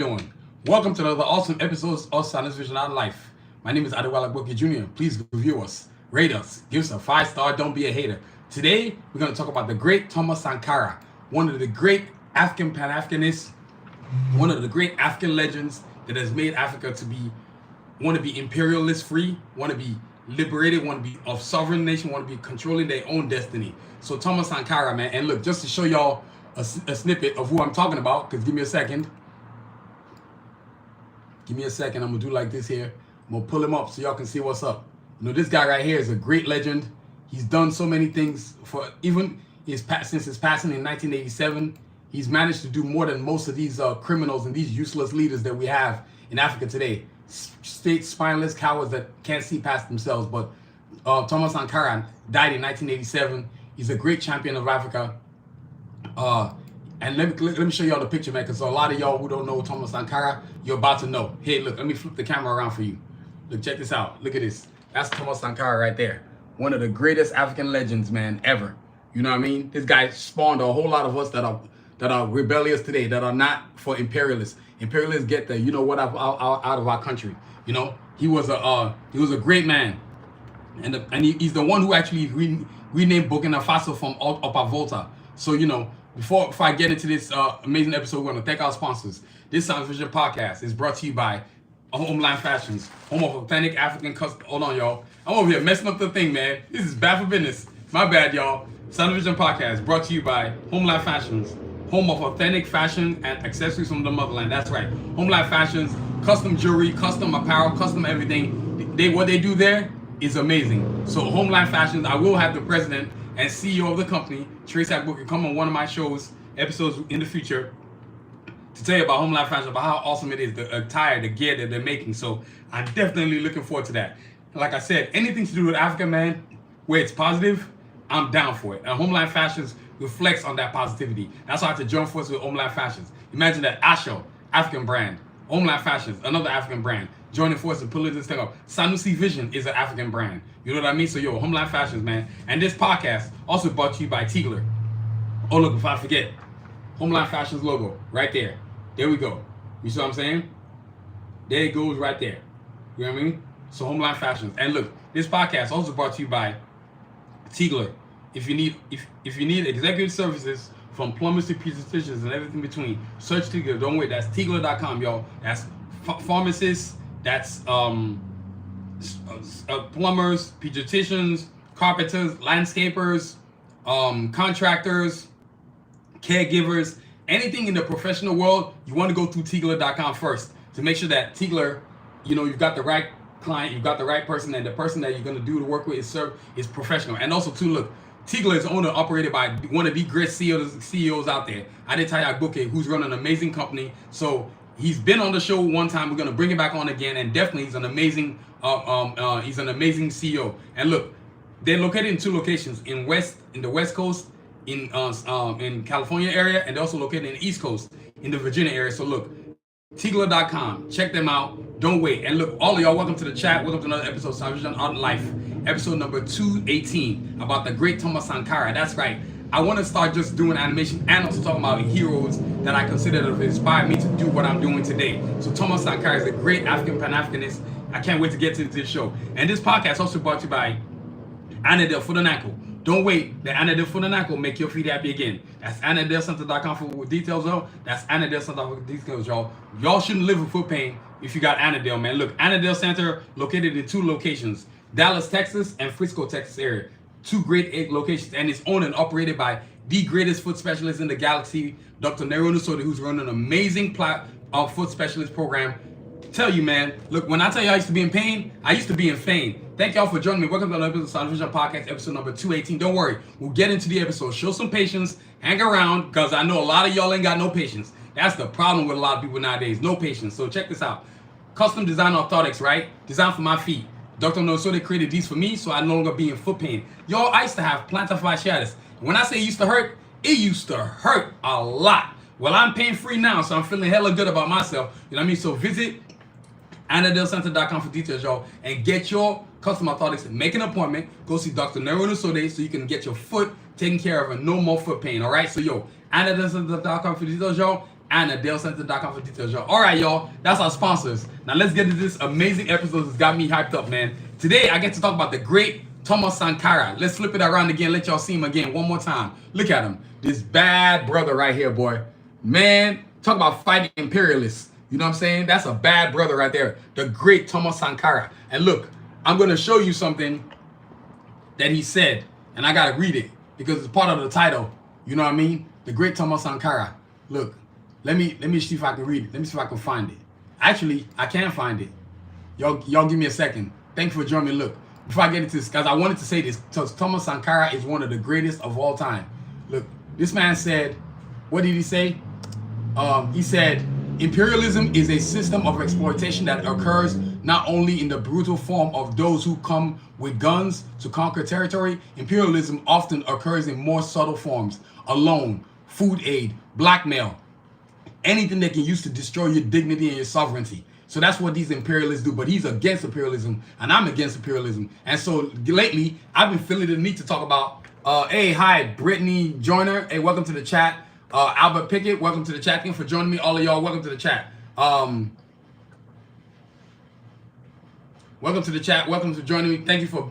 doing? Welcome to another awesome episode of Sanusi Vision Our Life. My name is Adewale Boki Jr. Please review us, rate us, give us a 5-star, don't be a hater. Today, we're going to talk about the great Thomas Sankara, one of the great African pan-Africanists, one of the great African legends that has made Africa want to be imperialist free, want to be liberated, want to be of sovereign nation, want to be controlling their own destiny. So Thomas Sankara, man, and look, just to show y'all a snippet of who I'm talking about, because give me a second. I'm gonna do like this here. I'm gonna pull him up so y'all can see what's up. You know, this guy right here is a great legend. He's done so many things since his passing in 1987. He's managed to do more than most of these criminals and these useless leaders that we have in Africa today. State spineless cowards that can't see past themselves. But Thomas Sankara died in 1987. He's a great champion of Africa. And let me show y'all the picture, man, because a lot of y'all who don't know Thomas Sankara, you're about to know. Hey, look, let me flip the camera around for you. Look, check this out. Look at this. That's Thomas Sankara right there. One of the greatest African legends, man, ever. You know what I mean? This guy spawned a whole lot of us that are rebellious today, that are not for imperialists. Imperialists get the out of our country. You know, he was a great man, and he's the one who actually renamed Burkina Faso from Upper Volta. So Before I get into this amazing episode, we're going to thank our sponsors. This Sanusi Vision podcast is brought to you by Homeland Fashions, home of authentic African custom. Hold on, y'all. I'm over here messing up the thing, man. This is bad for business. My bad, y'all. Sanusi Vision podcast brought to you by Homeland Fashions, home of authentic fashion and accessories from the motherland. That's right. Homeland Fashions, custom jewelry, custom apparel, custom everything. What they do there is amazing. So Homeland Fashions, I will have the president and CEO of the company, Trace Booker, come on one of my episodes in the future to tell you about Homeland Fashion, about how awesome it is, the attire, the gear that they're making. So I'm definitely looking forward to that. Like I said, anything to do with Africa, man, where it's positive, I'm down for it. And Homeland Fashions reflects on that positivity. That's why I have to join forces with Homeland Fashions. Imagine that Asho, African brand, Homeland Fashions, another African brand, joining forces and pulling this thing up. Sanusi Vision is an African brand. You know what I mean? So Homeland Fashions, man. And this podcast also brought to you by Tigler. Oh, look, if I forget, Homeland Fashions logo right there. There we go. You see what I'm saying? There it goes right there. You know what I mean? So Homeland Fashions. And look, this podcast also brought to you by Tigler. If you need executive services from plumbers to pediatricians and everything between, search Tigler. Don't wait. That's Tigler.com, y'all. That's pharmacists. That's plumbers, pediatricians, carpenters, landscapers, contractors, caregivers, anything in the professional world. You want to go through Tigler.com first to make sure that Tigler, you've got the right client, you've got the right person, and the person that you're going to do the work with is professional. And also, too, look, Tigler is owned and operated by one of the great CEOs out there, Adetaya Agboke, who's running an amazing company. So he's been on the show one time. We're gonna bring him back on again, and definitely he's an amazing CEO. And look, they're located in 2 locations in the West Coast, in California area, and they're also located in the East Coast, in the Virginia area. So look, Tigler.com, check them out. Don't wait. And look, all of y'all, welcome to the chat. Welcome to another episode of Sanusi Vision Art Life, episode number 218, about the great Thomas Sankara. That's right. I want to start just doing animation and also talking about heroes that I consider that have inspired me to do what I'm doing today. So Thomas Sankara is a great African pan-Africanist. I can't wait to get to this show. And this podcast also brought to you by Anadel Fudanako. Don't wait. The Anadel Fudanako make your feet happy again. That's AnadelCenter.com for details, though. That's AnadelCenter for details, y'all. Y'all shouldn't live with foot pain if you got Anadel, man. Look, Anadel Center located in 2 locations, Dallas, Texas, and Frisco, Texas area. 2 great locations, and it's owned and operated by the greatest foot specialist in the galaxy, Dr. Nero Nusodi, who's running an amazing foot specialist program. Tell you, man, look, when I tell you I used to be in pain, I used to be in fame. Thank y'all for joining me. Welcome to another episode of Sanusi Vision Podcast, episode number 218. Don't worry, we'll get into the episode. Show some patience, hang around, because I know a lot of y'all ain't got no patience. That's the problem with a lot of people nowadays, no patience. So check this out. Custom design orthotics, right? Designed for my feet. Dr. Nosode created these for me, so I no longer be in foot pain. Y'all, I used to have plantar fasciitis. When I say it used to hurt a lot. Well, I'm pain-free now, so I'm feeling hella good about myself. You know what I mean? So visit AnadelCenter.com for details, y'all, and get your custom orthotics. Make an appointment. Go see Dr. Nero Nusode so you can get your foot taken care of and no more foot pain, all right? So, AnadelCenter.com for details, y'all. and AdeleCenter.com for details, y'all. All right, y'all. That's our sponsors. Now let's get into this amazing episode that's got me hyped up, man. Today, I get to talk about the great Thomas Sankara. Let's flip it around again. Let y'all see him again one more time. Look at him. This bad brother right here, boy. Man, talk about fighting imperialists. You know what I'm saying? That's a bad brother right there. The great Thomas Sankara. And look, I'm going to show you something that he said. And I got to read it because it's part of the title. You know what I mean? The great Thomas Sankara. Look, let me see if I can read it. Let me see if I can find it. Actually, I can find it. Y'all give me a second. Thank you for joining me. Look, before I get into this, guys, I wanted to say this. Thomas Sankara is one of the greatest of all time. Look, this man said, what did he say? He said, imperialism is a system of exploitation that occurs not only in the brutal form of those who come with guns to conquer territory. Imperialism often occurs in more subtle forms: loan, food aid, blackmail, anything they can use to destroy your dignity and your sovereignty. So that's what these imperialists do. But he's against imperialism, and I'm against imperialism. And so lately, I've been feeling the need to talk about, hey, hi, Brittany Joyner. Hey, welcome to the chat. Albert Pickett, welcome to the chat. Thank you for joining me. All of y'all, welcome to the chat. Welcome to the chat. Welcome to joining me. Thank you for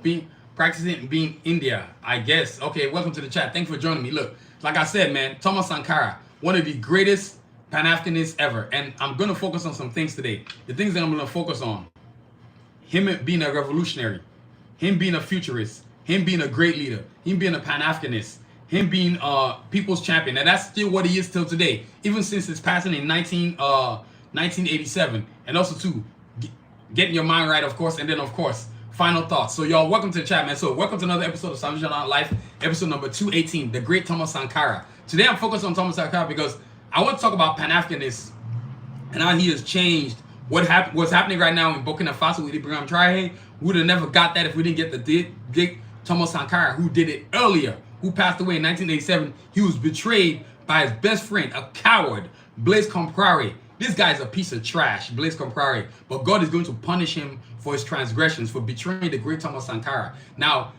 practicing and being India, I guess. Okay, welcome to the chat. Thank you for joining me. Look, like I said, man, Thomas Sankara, one of the greatest pan-Africanists ever. And I'm going to focus on some things today. The things that I'm going to focus on: him being a revolutionary, him being a futurist, him being a great leader, him being a pan-Africanist, him being people's champion. And that's still what he is till today, even since his passing in 1987. And also, too, getting your mind right, of course, and then, of course, final thoughts. So, y'all, welcome to the chat, man. So, welcome to another episode of Sanusi Vision Life, episode number 218, the great Thomas Sankara. Today, I'm focused on Thomas Sankara because I want to talk about Pan-Africanists and how he has changed what's happening right now in Burkina Faso with Ibrahim Traoré. We would have never got that if we didn't get the Thomas Sankara, who did it earlier, who passed away in 1987. He was betrayed by his best friend, a coward, Blaise Compaoré. This guy's a piece of trash, Blaise Compaoré. But God is going to punish him for his transgressions, for betraying the great Thomas Sankara. Now,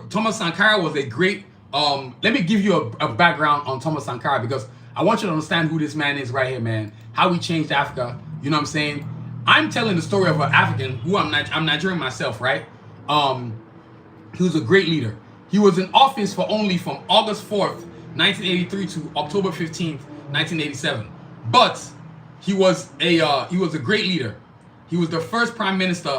Thomas Sankara was a great, let me give you a background on Thomas Sankara, because I want you to understand who this man is right here, man. How he changed Africa. You know what I'm saying? I'm telling the story of an African who I'm Nigerian myself, right? He was a great leader. He was in office from August 4th, 1983 to October 15th, 1987. But he was a great leader. He was the first prime minister he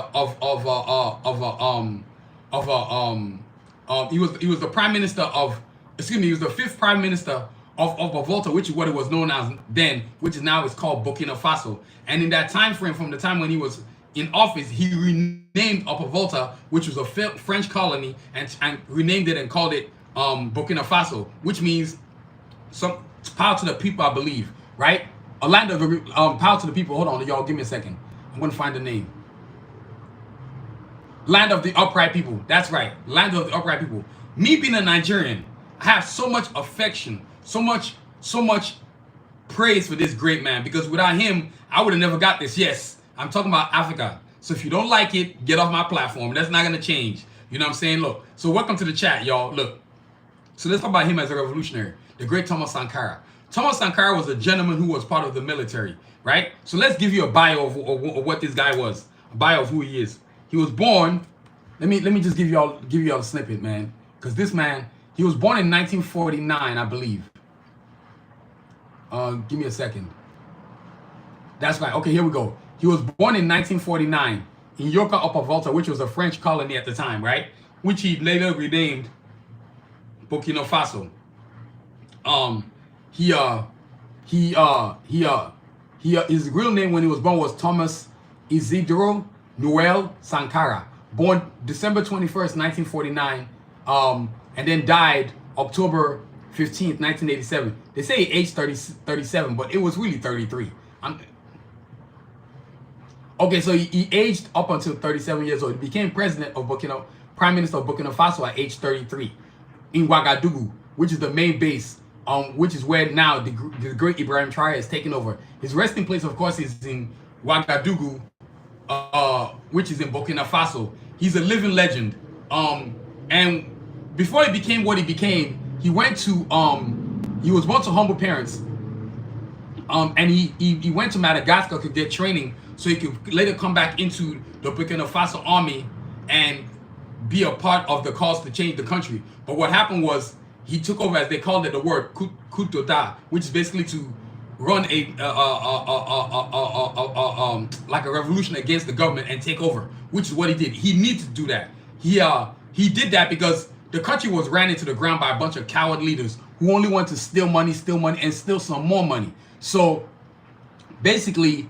was the prime minister of, he was the fifth prime minister of Volta, which is what it was known as then, which is now is called Burkina Faso. And in that time frame, from the time when he was in office, he renamed Upper Volta, which was a French colony, and renamed it and called it Burkina Faso, which means some power to the people, I believe, right? A land of power to the people. Hold on, y'all, give me a second. I'm gonna find the name. Land of the upright people. That's right, land of the upright people. Me being a Nigerian, I have so much affection, so much praise for this great man, because without him, I would have never got this. Yes, I'm talking about Africa. So if you don't like it, get off my platform. That's not gonna change. You know what I'm saying? Look, so welcome to the chat, y'all. Look, so let's talk about him as a revolutionary, the great Thomas Sankara. Thomas Sankara was a gentleman who was part of the military, right? So let's give you a bio of what this guy was, a bio of who he is. He was born. Let me just give y'all a snippet, man, because this man, he was born in 1949, I believe. Give me a second. That's right. Okay, here we go. He was born in 1949 in Yoka Upper Volta, which was a French colony at the time, right? Which he later renamed Burkina Faso. His real name when he was born was Thomas Isidro Noel Sankara, born December 21st, 1949, and then died October 15th, 1987. They say age 37, but it was really 33. Okay, so he aged up until 37 years old. He became prime minister of Burkina Faso at age 33 in Ouagadougou, which is the main base, which is where now the great Ibrahim Traoré has taken over. His resting place, of course, is in Ouagadougou, which is in Burkina Faso. He's a living legend. And before he became what he became, he went to he was born to humble parents. And he went to Madagascar to get training so he could later come back into the Burkina Faso army and be a part of the cause to change the country. But what happened was he took over, as they called it, the word coup d'etat, which is basically to run like a revolution against the government and take over, which is what he did. He needed to do that. He did that because the country was ran into the ground by a bunch of coward leaders who only want to steal money, and steal some more money. So basically,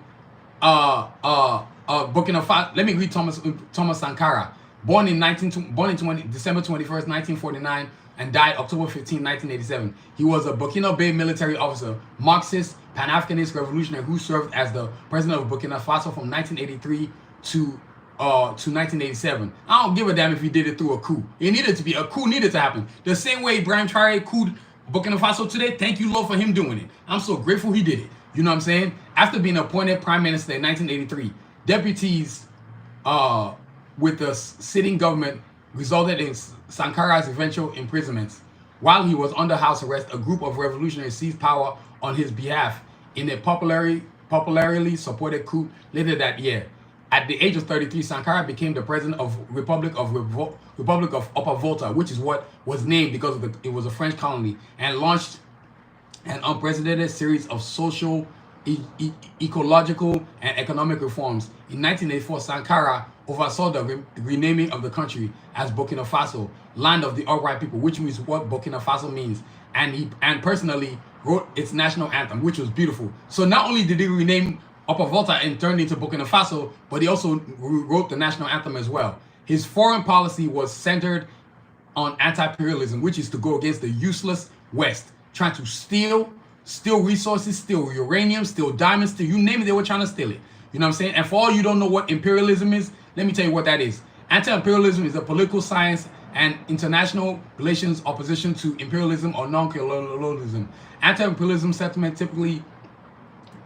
Burkina Faso. Let me read Thomas Sankara, born in December 21st, 1949, and died October 15, 1987. He was a Burkina Faso military officer, Marxist, pan-Africanist revolutionary who served as the president of Burkina Faso from 1983 to 1987. I don't give a damn if he did it through a coup. It needed to be a coup, needed to happen. The same way Ibrahim Traoré couped Burkina Faso today. Thank you, Lord, for him doing it. I'm so grateful he did it. You know what I'm saying? After being appointed prime minister in 1983, deputies with the sitting government resulted in Sankara's eventual imprisonment. While he was under house arrest, a group of revolutionaries seized power on his behalf in a popularly supported coup later that year. At the age of 33, Sankara became the president of Republic of Upper Volta, which is what was named because it was a French colony, and launched an unprecedented series of social, ecological, and economic reforms. In 1984, Sankara oversaw the renaming of the country as Burkina Faso, land of the upright people, which means what Burkina Faso means. And he personally wrote its national anthem, which was beautiful. So not only did he rename Upper Volta and turned into Burkina Faso, but he also wrote the national anthem as well. His foreign policy was centered on anti-imperialism, which is to go against the useless West, trying to steal resources, steal uranium, steal diamonds, steal, you name it, they were trying to steal it. You know what I'm saying? And for all you don't know what imperialism is, let me tell you what that is. Anti-imperialism is a political science and international relations opposition to imperialism or non-colonialism. Anti-imperialism sentiment typically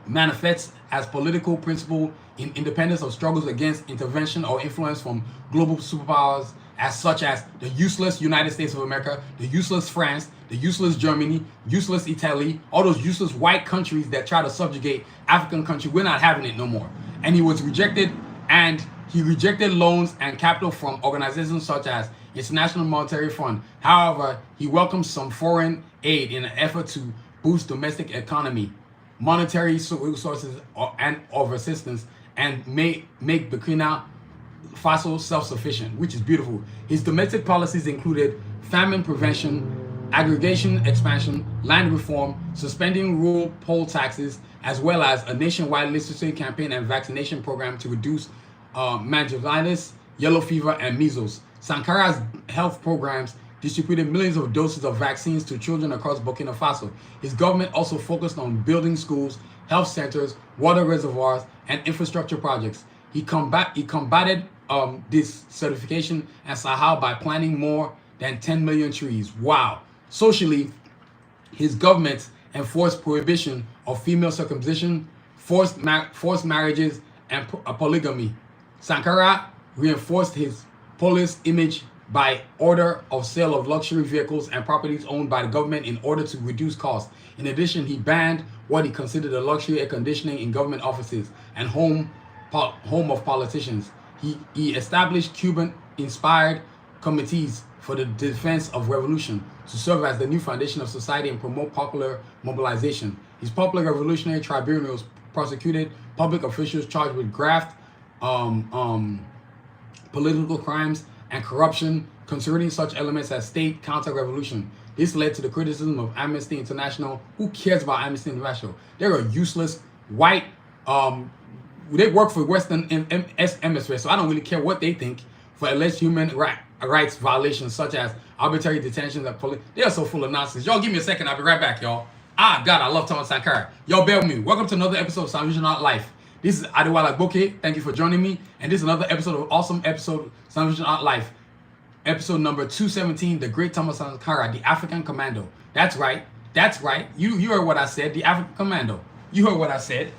manifests as political principle in independence of struggles against intervention or influence from global superpowers such as the useless United States of America, the useless France, the useless Germany, useless Italy, all those useless white countries that try to subjugate African countries. We're not having it no more. And he was rejected, and he rejected loans and capital from organizations such as International Monetary Fund. However, he welcomed some foreign aid in an effort to boost domestic economy, monetary resources of assistance, and make Burkina Faso self-sufficient, which is beautiful. His domestic policies included famine prevention, aggregation expansion, land reform, suspending rural poll taxes, as well as a nationwide literacy campaign and vaccination program to reduce meningitis, yellow fever, and measles. Sankara's health programs distributed millions of doses of vaccines to children across Burkina Faso. His government also focused on building schools, health centers, water reservoirs, and infrastructure projects. He combated desertification and Sahel by planting more than 10 million trees. Wow. Socially, his government enforced prohibition of female circumcision, forced marriages, and polygamy. Sankara reinforced his police image by order of sale of luxury vehicles and properties owned by the government in order to reduce costs. In addition, he banned what he considered a luxury air conditioning in government offices and home of politicians. He established Cuban-inspired committees for the defense of revolution to serve as the new foundation of society and promote popular mobilization. His popular revolutionary tribunals prosecuted public officials charged with graft, political crimes, and corruption concerning such elements as state counter-revolution. This led to the criticism of Amnesty International. Who cares about Amnesty International? They're a useless white, they work for Western Hemisphere, so I don't really care what they think, for alleged human rights violations such as arbitrary detentions and police. They are so full of nonsense. Y'all give me a second, I'll be right back, y'all. God, I love Thomas Sankara. Y'all bear with me. Welcome to another episode of Sanusi Vision Life. This is Adewale Boke. Thank you for joining me. And this is another awesome episode of Sanusi Vision Life. Episode number 217, the great Thomas Sankara, the African Commando. That's right. You heard what I said, the African Commando. You heard what I said.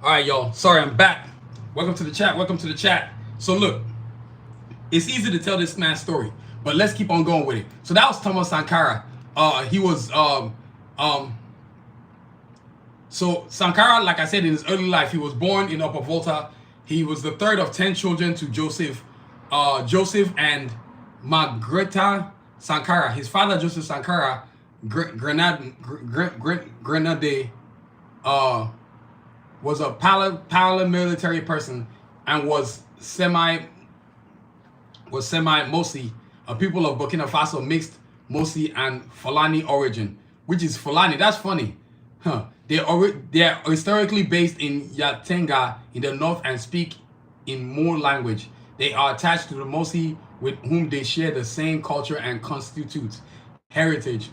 All right, y'all. Sorry, I'm back. Welcome to the chat. Welcome to the chat. So look, it's easy to tell this man's story, but let's keep on going with it. So that was Thomas Sankara. He was so Sankara, like I said, in his early life, he was born in Upper Volta. He was the third of 10 children to Joseph and Margareta Sankara. His father, Joseph Sankara, Grenade, was a paramilitary person and was Mosi, a people of Burkina Faso, mixed Mosi and Fulani origin, which is Fulani. That's funny. Huh. They are historically based in Yatenga in the north and speak in Moor language. They are attached to the Mosi, with whom they share the same culture and constitute heritage.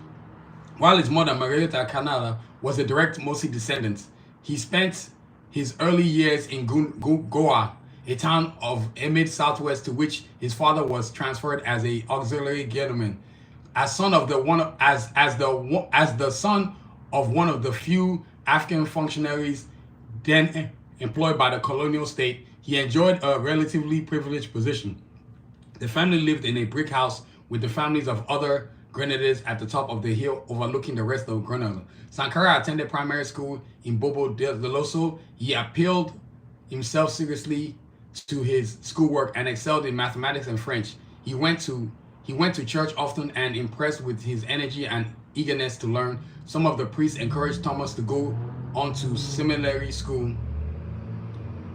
While his mother, Margareta Canada, was a direct Mosi descendant, he spent his early years in Goa, a town of Emid Southwest, to which his father was transferred as a auxiliary gentleman. As son of the son of one of the few African functionaries then employed by the colonial state, he enjoyed a relatively privileged position. The family lived in a brick house with the families of other Grenadiers at the top of the hill overlooking the rest of Grenada. Sankara attended primary school in Bobo de Loso. He appealed himself seriously to his schoolwork and excelled in mathematics and French. He went to church often, and impressed with his energy and eagerness to learn, some of the priests encouraged Thomas to go on to seminary school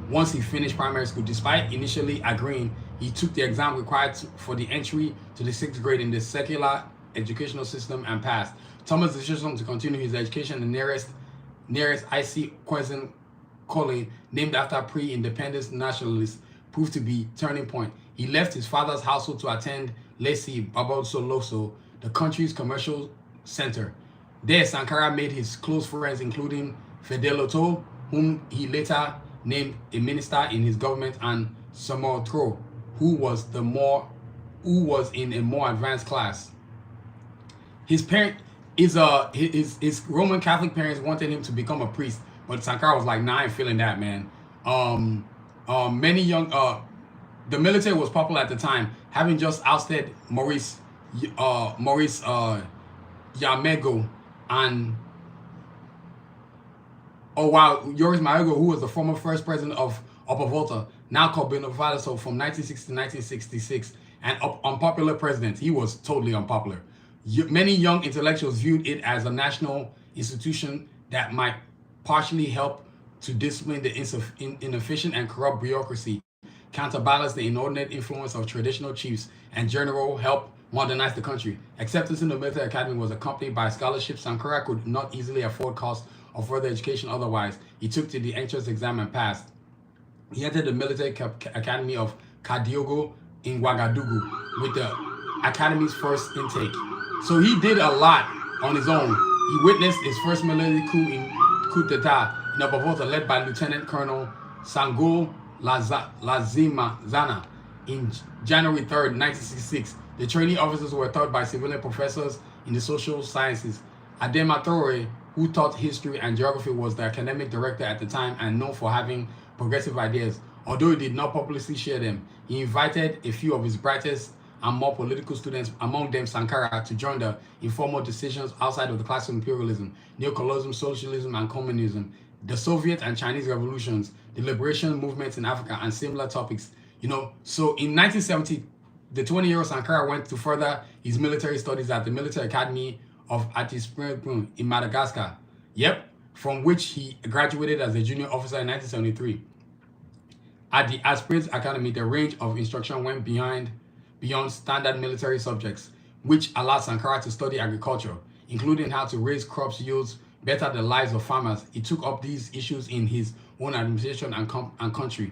once he finished primary school. Despite initially agreeing, he took the exam required for the entry to the 6th grade in the secular educational system and passed. Thomas' decision to continue his education in the nearest IC Quezon College, named after pre-independence nationalists, proved to be turning point. He left his father's household to attend Lesi Babosoloso, the country's commercial center. There, Sankara made his close friends, including Fedeloto, whom he later named a minister in his government, and Somotro, who was in a more advanced class. His Roman Catholic parents wanted him to become a priest, but Sankara was like, "Nah, I ain't feeling that, man." The military was popular at the time, having just ousted Maurice Yamego and Joris Maego, who was the former first president of Upper Volta, now called Burkina Faso, from 1960 to 1966, an unpopular president. He was totally unpopular. Many young intellectuals viewed it as a national institution that might partially help to discipline the inefficient and corrupt bureaucracy, counterbalance the inordinate influence of traditional chiefs, and general help modernize the country. Acceptance in the military academy was accompanied by scholarship. Sankara could not easily afford costs of further education otherwise. He took to the entrance exam and passed. He entered the military academy of Kadiogo in Ouagadougou with the academy's first intake. So he did a lot on his own. He witnessed his first military coup d'etat in Upper Volta, led by Lieutenant Colonel Sango Lazima-Zana in January 3rd, 1966. The trainee officers were taught by civilian professors in the social sciences. Adema Traore, who taught history and geography, was the academic director at the time and known for having progressive ideas. Although he did not publicly share them, he invited a few of his brightest and more political students, among them Sankara, to join the informal decisions outside of the class of imperialism, neocolonialism, socialism, and communism, the Soviet and Chinese revolutions, the liberation movements in Africa, and similar topics. So in 1970, the 20-year-old Sankara went to further his military studies at the Military Academy of Atispring in Madagascar. From which he graduated as a junior officer in 1973. At the Aspirants Academy, the range of instruction went beyond standard military subjects, which allowed Sankara to study agriculture, including how to raise crops yields, better the lives of farmers. He took up these issues in his own administration and country.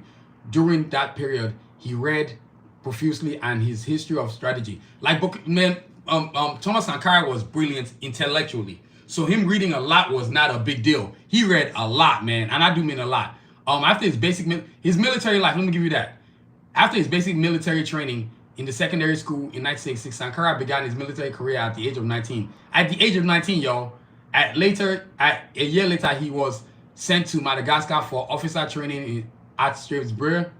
During that period, he read profusely and his history of strategy. Thomas Sankara was brilliant intellectually. So him reading a lot was not a big deal. He read a lot, man, and I do mean a lot. After his military life, let me give you that. After his basic military training in the secondary school in 1966, Sankara began his military career at the age of 19. At the age of 19, y'all, a year later, he was sent to Madagascar for officer training at Strasbourg,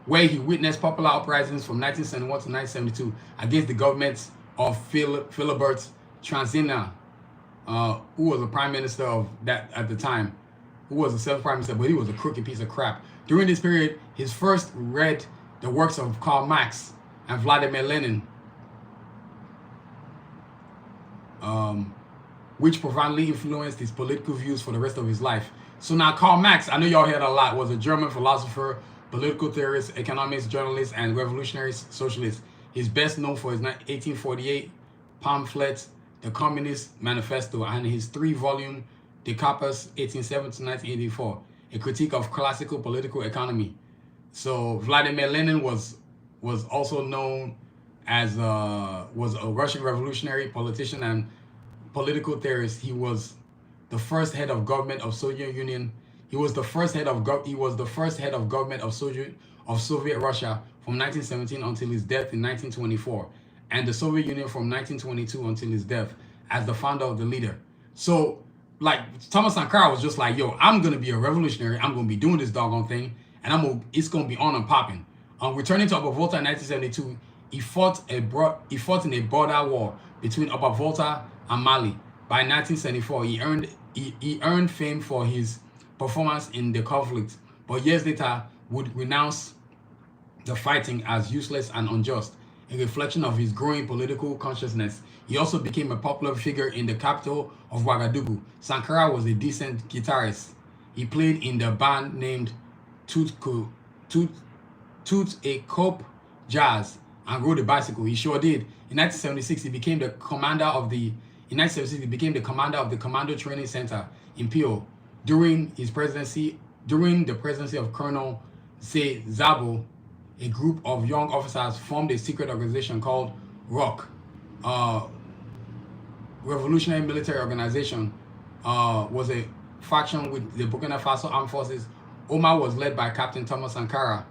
where he witnessed popular uprisings from 1971 to 1972 against the government of Philibert Transina, who was the prime minister of that at the time, who was the seventh prime minister, but he was a crooked piece of crap. During this period, his first read the works of Karl Marx and Vladimir Lenin, which profoundly influenced his political views for the rest of his life. So now Karl Marx, I know y'all heard a lot, was a German philosopher, political theorist, economist, journalist, and revolutionary socialist. He's best known for his 1848 pamphlet, The Communist Manifesto, and his 3-volume De Capus 1870 to 1984, a critique of classical political economy. So Vladimir Lenin was also known as was a Russian revolutionary politician and political theorist. He was the first head of government of Soviet Union. He was the first head of government of Soviet Russia from 1917 until his death in 1924, and the Soviet Union from 1922 until his death as the founder of the leader. So, like, Thomas Sankara was just like, yo, I'm gonna be a revolutionary. I'm gonna be doing this doggone thing, and it's gonna be on and popping. Returning to Upper Volta in 1972, he fought in a border war between Upper Volta and Mali. By 1974, he earned fame for his performance in the conflict, but years later would renounce the fighting as useless and unjust, a reflection of his growing political consciousness. He also became a popular figure in the capital of Ouagadougou. Sankara was a decent guitarist. He played in the band named Tout a Cope Jazz and rode a bicycle. He sure did. In 1976, he became the commander of the Commando Training Center in Pio. During the presidency of Colonel Zabo, a group of young officers formed a secret organization called ROC, Revolutionary Military Organization. Was a faction with the Burkina Faso Armed Forces. Omar was led by Captain Thomas Sankara.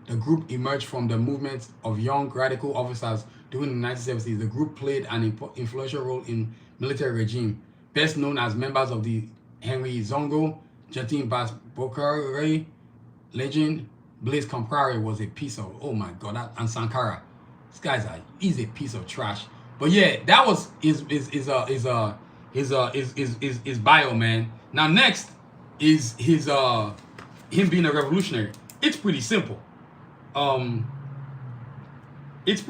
The group emerged from the movement of young radical officers during the 1970s. The group played an influential role in military regime, best known as members of the Henry Zongo, Jatin Bas Bokare legend. Blaise Compaoré was a piece of, oh my God, and Sankara. He's a piece of trash. But yeah, that was his bio, man. Now next is his him being a revolutionary. It's pretty simple. He's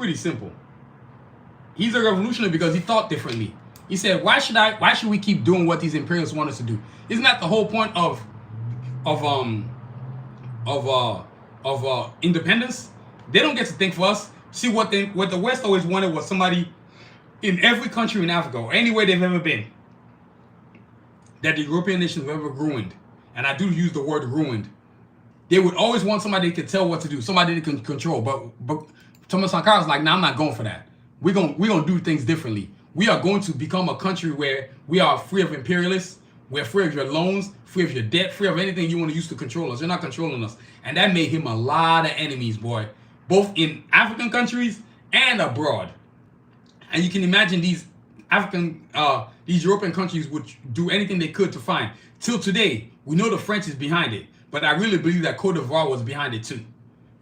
a revolutionary because he thought differently. He said, why should we keep doing what these imperialists want us to do? Isn't that the whole point of independence? They don't get to think for us. See, what the West always wanted was somebody in every country in Africa or anywhere they've ever been that the European nations have ever ruined, and I do use the word ruined. They would always want somebody that could tell what to do, somebody that can control. But Thomas Sankara was like, nah, I'm not going for that. We're gonna do things differently. We are going to become a country where we are free of imperialists. We're free of your loans, free of your debt, free of anything you want to use to control us. You're not controlling us. And that made him a lot of enemies, boy, both in African countries and abroad. And you can imagine these European countries would do anything they could to find. Till today, we know the French is behind it, but I really believe that Cote d'Ivoire was behind it too.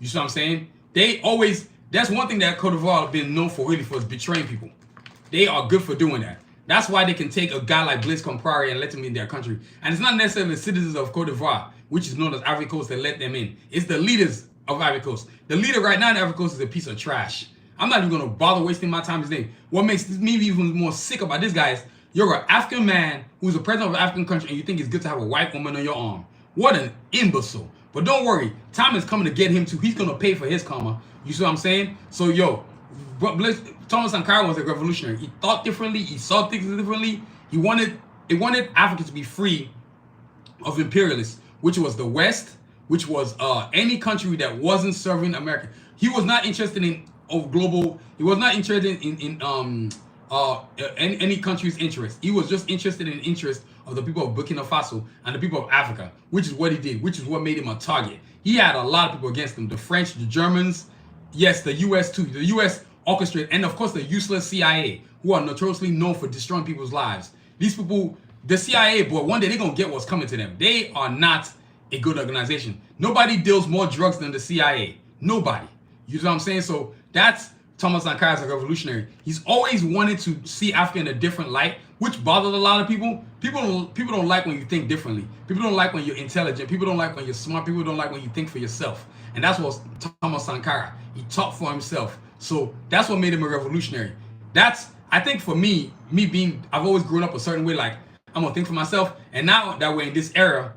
You see what I'm saying? That's one thing that Cote d'Ivoire has been known for, really, for, is betraying people. They are good for doing that. That's why they can take a guy like Blaise Compaoré and let him in their country. And it's not necessarily the citizens of Cote d'Ivoire, which is known as Ivory Coast, that let them in. It's the leaders of Ivory Coast. The leader right now in Ivory Coast is a piece of trash. I'm not even going to bother wasting my time with his name. What makes me even more sick about this guy is, you're an African man who's the president of an African country, and you think it's good to have a white woman on your arm. What an imbecile. But don't worry, time is coming to get him too. He's going to pay for his karma. You see what I'm saying? So, yo, Thomas Sankara was a revolutionary. He thought differently. He saw things differently. He wanted Africa to be free of imperialists, which was the West, which was any country that wasn't serving America. He was not interested in global. He was not interested in any country's interest. He was just interested in the interest of the people of Burkina Faso and the people of Africa, which is what he did, which is what made him a target. He had a lot of people against him: the French, the Germans, yes, the U.S. too. The U.S. orchestrated, and of course the useless CIA, who are notoriously known for destroying people's lives. These people, The CIA, boy, one day they're going to get what's coming to them. They are not a good organization. Nobody deals more drugs than the CIA. Nobody. You know what I'm saying? So that's Thomas Sankara as a revolutionary. He's always wanted to see Africa in a different light, which bothered a lot of people. People don't like when you think differently. People don't like when you're intelligent. People don't like when you're smart. People don't like when you think for yourself. And that's what Thomas Sankara. He taught for himself. So that's what made him a revolutionary. I think for me being, I've always grown up a certain way, like I'm gonna think for myself. And now that we're in this era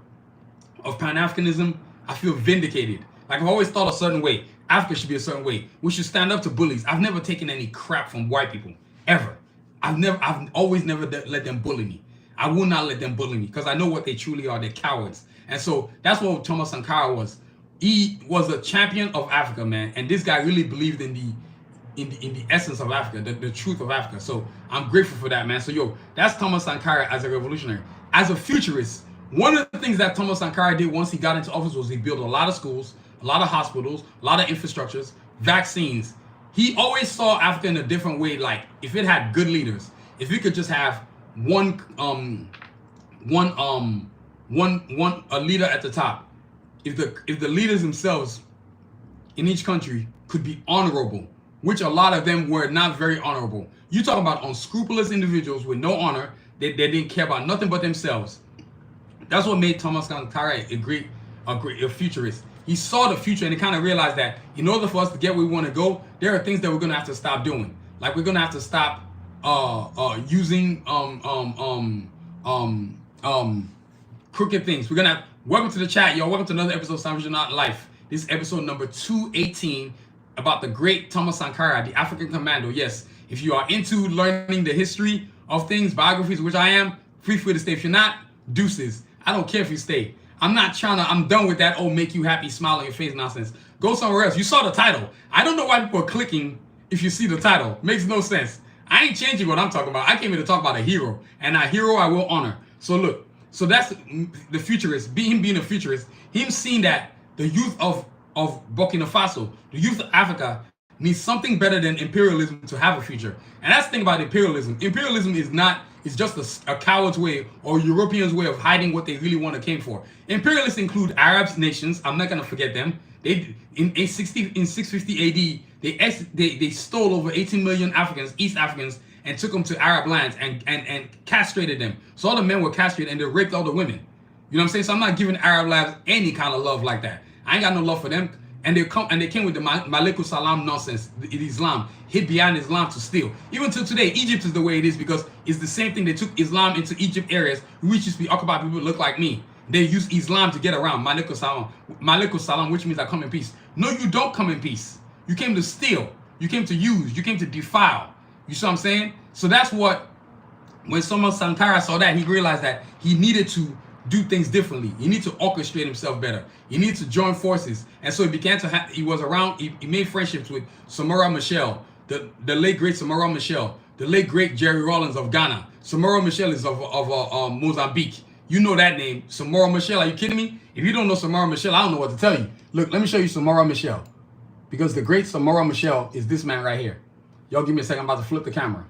of pan-Africanism, I feel vindicated. Like I've always thought a certain way. Africa should be a certain way. We should stand up to bullies. I've never taken any crap from white people, ever. I've always never let them bully me. I will not let them bully me because I know what they truly are. They're cowards. And so that's what Thomas Sankara was. He was a champion of Africa, man. And this guy really believed in the essence of Africa, the truth of Africa. So I'm grateful for that, man. So that's Thomas Sankara as a revolutionary. As a futurist, one of the things that Thomas Sankara did once he got into office was he built a lot of schools, a lot of hospitals, a lot of infrastructures, vaccines. He always saw Africa in a different way. Like if it had good leaders, if we could just have a leader at the top, if the leaders themselves in each country could be honorable, which a lot of them were not very honorable. You talk about unscrupulous individuals with no honor. They didn't care about nothing but themselves. That's what made Thomas Sankara a futurist. He saw the future and he kind of realized that in order for us to get where we want to go, there are things that we're going to have to stop doing. Like we're going to have to stop using crooked things. We're going to welcome to the chat, y'all. Welcome to another episode of Sanusi Vision Life. This is episode number 218 about the great Thomas Sankara, the African Commando. Yes, if you are into learning the history of things, biographies, which I am, feel free to stay. If you're not, deuces. I don't care if you stay. I'm done with that, make you happy, smile on your face nonsense. Go somewhere else. You saw the title. I don't know why people are clicking if you see the title. Makes no sense. I ain't changing what I'm talking about. I came here to talk about a hero. And a hero I will honor. So look, so that's the futurist. Him being a futurist, him seeing that the youth of Burkina Faso, the youth of Africa, needs something better than imperialism to have a future. And that's the thing about imperialism. Imperialism is just a coward's way or Europeans' way of hiding what they really came for. Imperialists include Arab nations. I'm not gonna forget them. They in 650 AD, they stole over 18 million Africans, East Africans, and took them to Arab lands and castrated them. So all the men were castrated and they raped all the women. You know what I'm saying? So I'm not giving Arab lads any kind of love like that. I ain't got no love for them. And they came with the Maliku Salam nonsense, Islam, hid behind Islam to steal. Even till today, Egypt is the way it is because it's the same thing. They took Islam into Egypt areas, which used to be occupied people who look like me. They use Islam to get around Maliku Salam, which means I come in peace. No, you don't come in peace. You came to steal. You came to use. You came to defile. You see what I'm saying? So that's what, when Thomas Sankara saw that, he realized that he needed to do things differently. He needs to orchestrate himself better. He needs to join forces. And so he began to he made friendships with Samora Machel, the late great Samora Machel, the late great Jerry Rawlings of Ghana. Samora Machel is of Mozambique. You know that name, Samora Machel. Are you kidding me? If you don't know Samora Machel, I don't know what to tell you. Look, let me show you Samora Machel. Because the great Samora Machel is this man right here. Y'all give me a second. I'm about to flip the camera.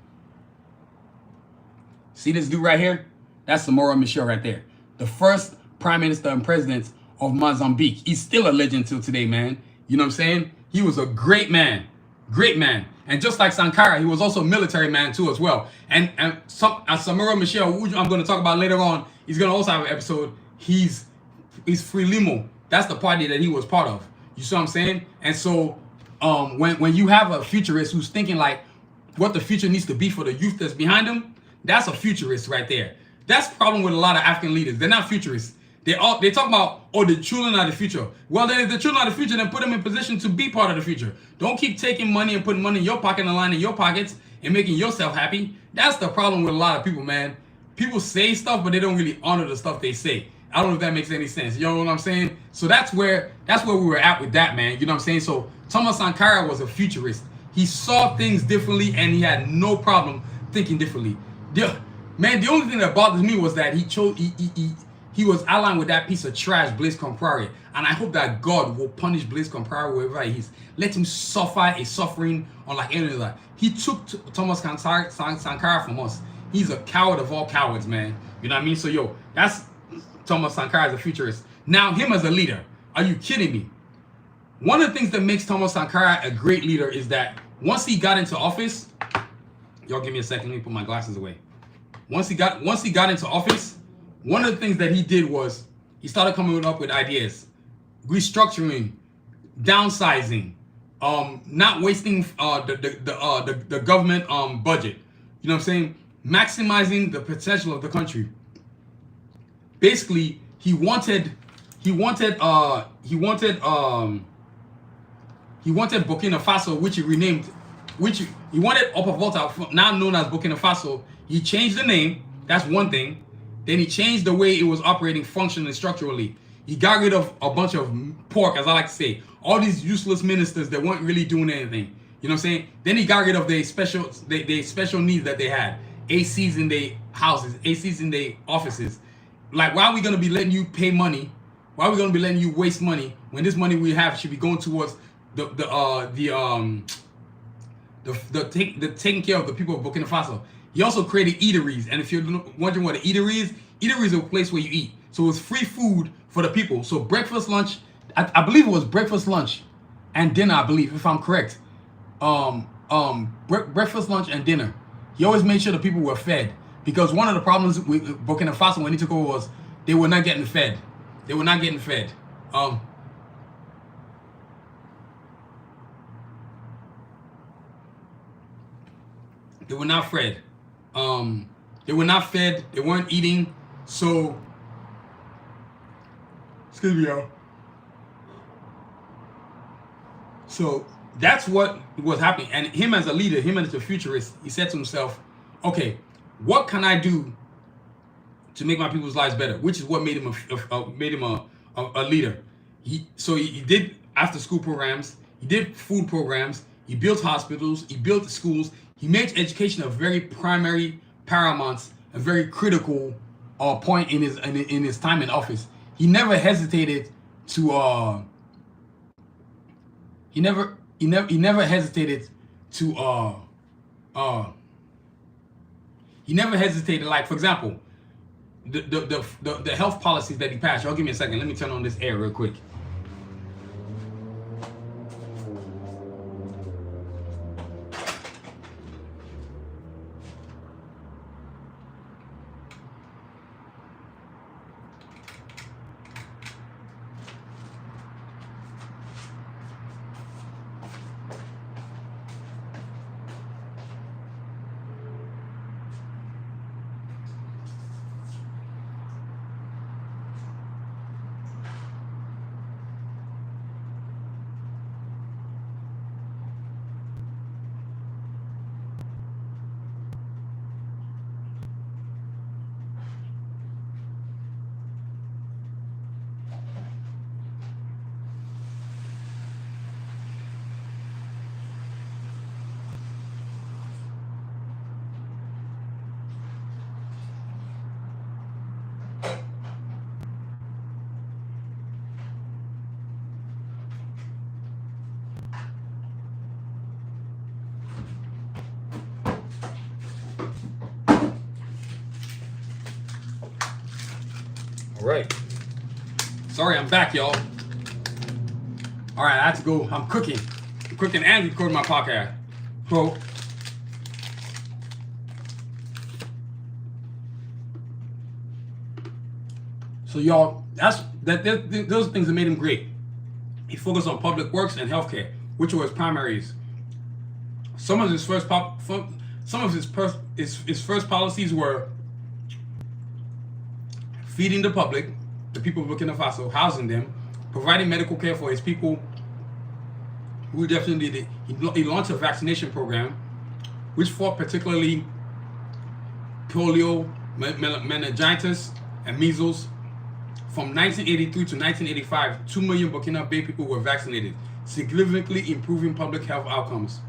See this dude right here? That's Samora Machel right there. The first prime minister and president of Mozambique. He's still a legend till today, man. You know what I'm saying? He was a great man. Great man. And just like Sankara, he was also a military man too as well. And Samora Machel, who I'm going to talk about later on, he's going to also have an episode. He's Frelimo. That's the party that he was part of. You see what I'm saying? And so when you have a futurist who's thinking like what the future needs to be for the youth that's behind him, that's a futurist right there. That's the problem with a lot of African leaders. They're not futurists. They talk about, the children are the future. Well, then if the children are the future, then put them in position to be part of the future. Don't keep taking money and putting money in your pocket and lining your pockets and making yourself happy. That's the problem with a lot of people, man. People say stuff, but they don't really honor the stuff they say. I don't know if that makes any sense. You know what I'm saying? So that's where we were at with that, man. You know what I'm saying? So Thomas Sankara was a futurist. He saw things differently and he had no problem thinking differently. Man, the only thing that bothers me was that he was aligned with that piece of trash, Blaise Compaoré. And I hope that God will punish Blaise Compaoré wherever he is. Let him suffer a suffering unlike any other. He took Thomas Sankara from us. He's a coward of all cowards, man. You know what I mean? So yo, that's Thomas Sankara as a futurist. Now him as a leader, are you kidding me? One of the things that makes Thomas Sankara a great leader is that once he got into office, y'all give me a second, let me put my glasses away. Once he got into office, one of the things that he did was he started coming up with ideas, restructuring, downsizing, not wasting the government budget. You know what I'm saying? Maximizing the potential of the country. Basically, he wanted Burkina Faso, which he renamed, he wanted Upper Volta, now known as Burkina Faso. He changed the name. That's one thing. Then he changed the way it was operating functionally, structurally. He got rid of a bunch of pork, as I like to say. All these useless ministers that weren't really doing anything. You know what I'm saying? Then he got rid of the special needs that they had. ACs in their houses, ACs in their offices. Like, why are we going to be letting you pay money? Why are we going to be letting you waste money when this money we have should be going towards the taking care of the people of Burkina Faso? He also created eateries, and if you're wondering what an eatery is a place where you eat. So it's free food for the people. So breakfast, lunch, I believe it was breakfast, lunch, and dinner. I believe, if I'm correct, breakfast, lunch, and dinner. He always made sure the people were fed, because one of the problems with Burkina Faso when he took over was they were not getting fed. They were not getting fed. They were not fed. They were not fed. They weren't eating. So, excuse me, y'all. So that's what was happening. And him as a leader, him as a futurist, he said to himself, "Okay, what can I do to make my people's lives better?" Which is what made him a leader. He did after school programs. He did food programs. He built hospitals. He built schools. He made education a very primary, paramount, a very critical point in his time in office. He never hesitated to he never hesitated like, for example, the health policies that he passed. Y'all give me a second. Let me turn on this air real quick. All right. Sorry, I'm back, y'all. All right, I have to go. I'm cooking and recording my podcast. So y'all, those things that made him great. He focused on public works and healthcare, which were his primaries. Some of his first policies were feeding the public, the people of Burkina Faso, housing them, providing medical care for his people who definitely needed it. He launched a vaccination program which fought particularly polio, meningitis, and measles. From 1983 to 1985, 2 million Burkina Faso people were vaccinated, significantly improving public health outcomes.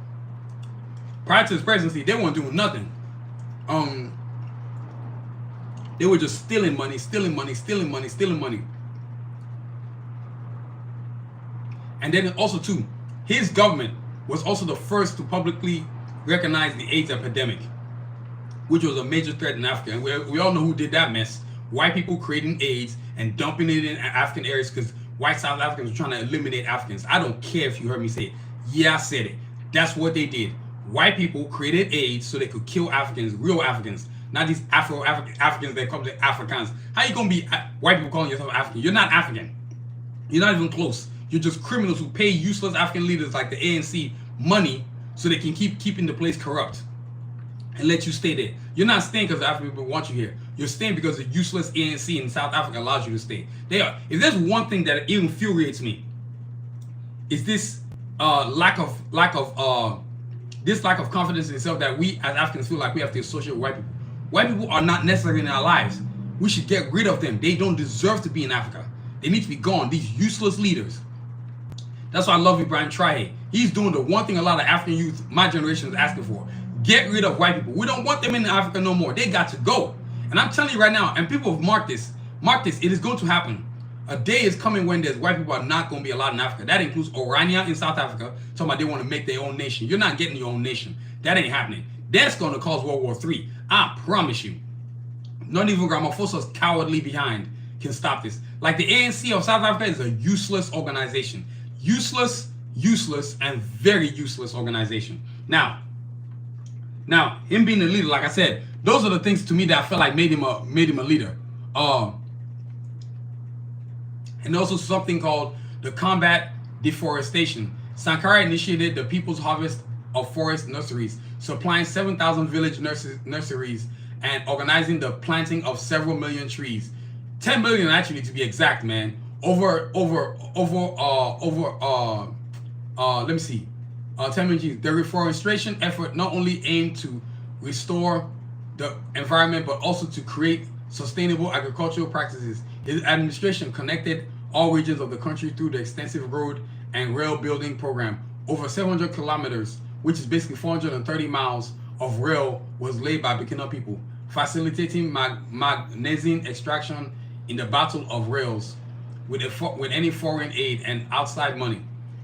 Prior to his presidency, they weren't doing nothing. They were just stealing money. And then also too, his government was also the first to publicly recognize the AIDS epidemic. which was a major threat in Africa. And we all know who did that mess. White people creating AIDS and dumping it in African areas because white South Africans were trying to eliminate Africans. I don't care if you heard me say it. Yeah, I said it. That's what they did. White people created AIDS so they could kill Africans, real Africans, not these Africans that come to Afrikaans. How you gonna be white people calling yourself African? You're not African. You're not even close. You're just criminals who pay useless African leaders like the ANC money so they can keeping the place corrupt and let you stay there. You're not staying because the African people want you here. You're staying because the useless ANC in South Africa allows you to stay. If there's one thing that infuriates me, is this lack of confidence in itself that we as Africans feel like we have to associate with white people. White people are not necessary in our lives. We should get rid of them. They don't deserve to be in Africa. They need to be gone. These useless leaders. That's why I love Ibrahim Traoré. He's doing the one thing a lot of African youth, my generation, is asking for. Get rid of white people. We don't want them in Africa no more. They got to go. And I'm telling you right now, and people have marked this, it is going to happen. A day is coming when there's white people are not going to be allowed in Africa. That includes Orania in South Africa, talking about they want to make their own nation. You're not getting your own nation. That ain't happening. That's going to cause World War III. I promise you. Not even Ramaphosa's cowardly behind can stop this. Like the ANC of South Africa is a useless organization. Useless, and very useless organization. Now, him being a leader, like I said, those are the things to me that I felt like made him a leader. And also something called the combat deforestation. Sankara initiated the People's Harvest of Forest Nurseries, supplying 7,000 village nurseries and organizing the planting of several million trees. 10 million actually, to be exact, man. Let me see. 10 million trees. The reforestation effort not only aimed to restore the environment, but also to create sustainable agricultural practices. His administration connected all regions of the country through the extensive road and rail building program. Over 700 kilometers, which is basically 430 miles of rail, was laid by Burkina people, facilitating magnesium extraction in the battle of rails with any foreign aid and outside money.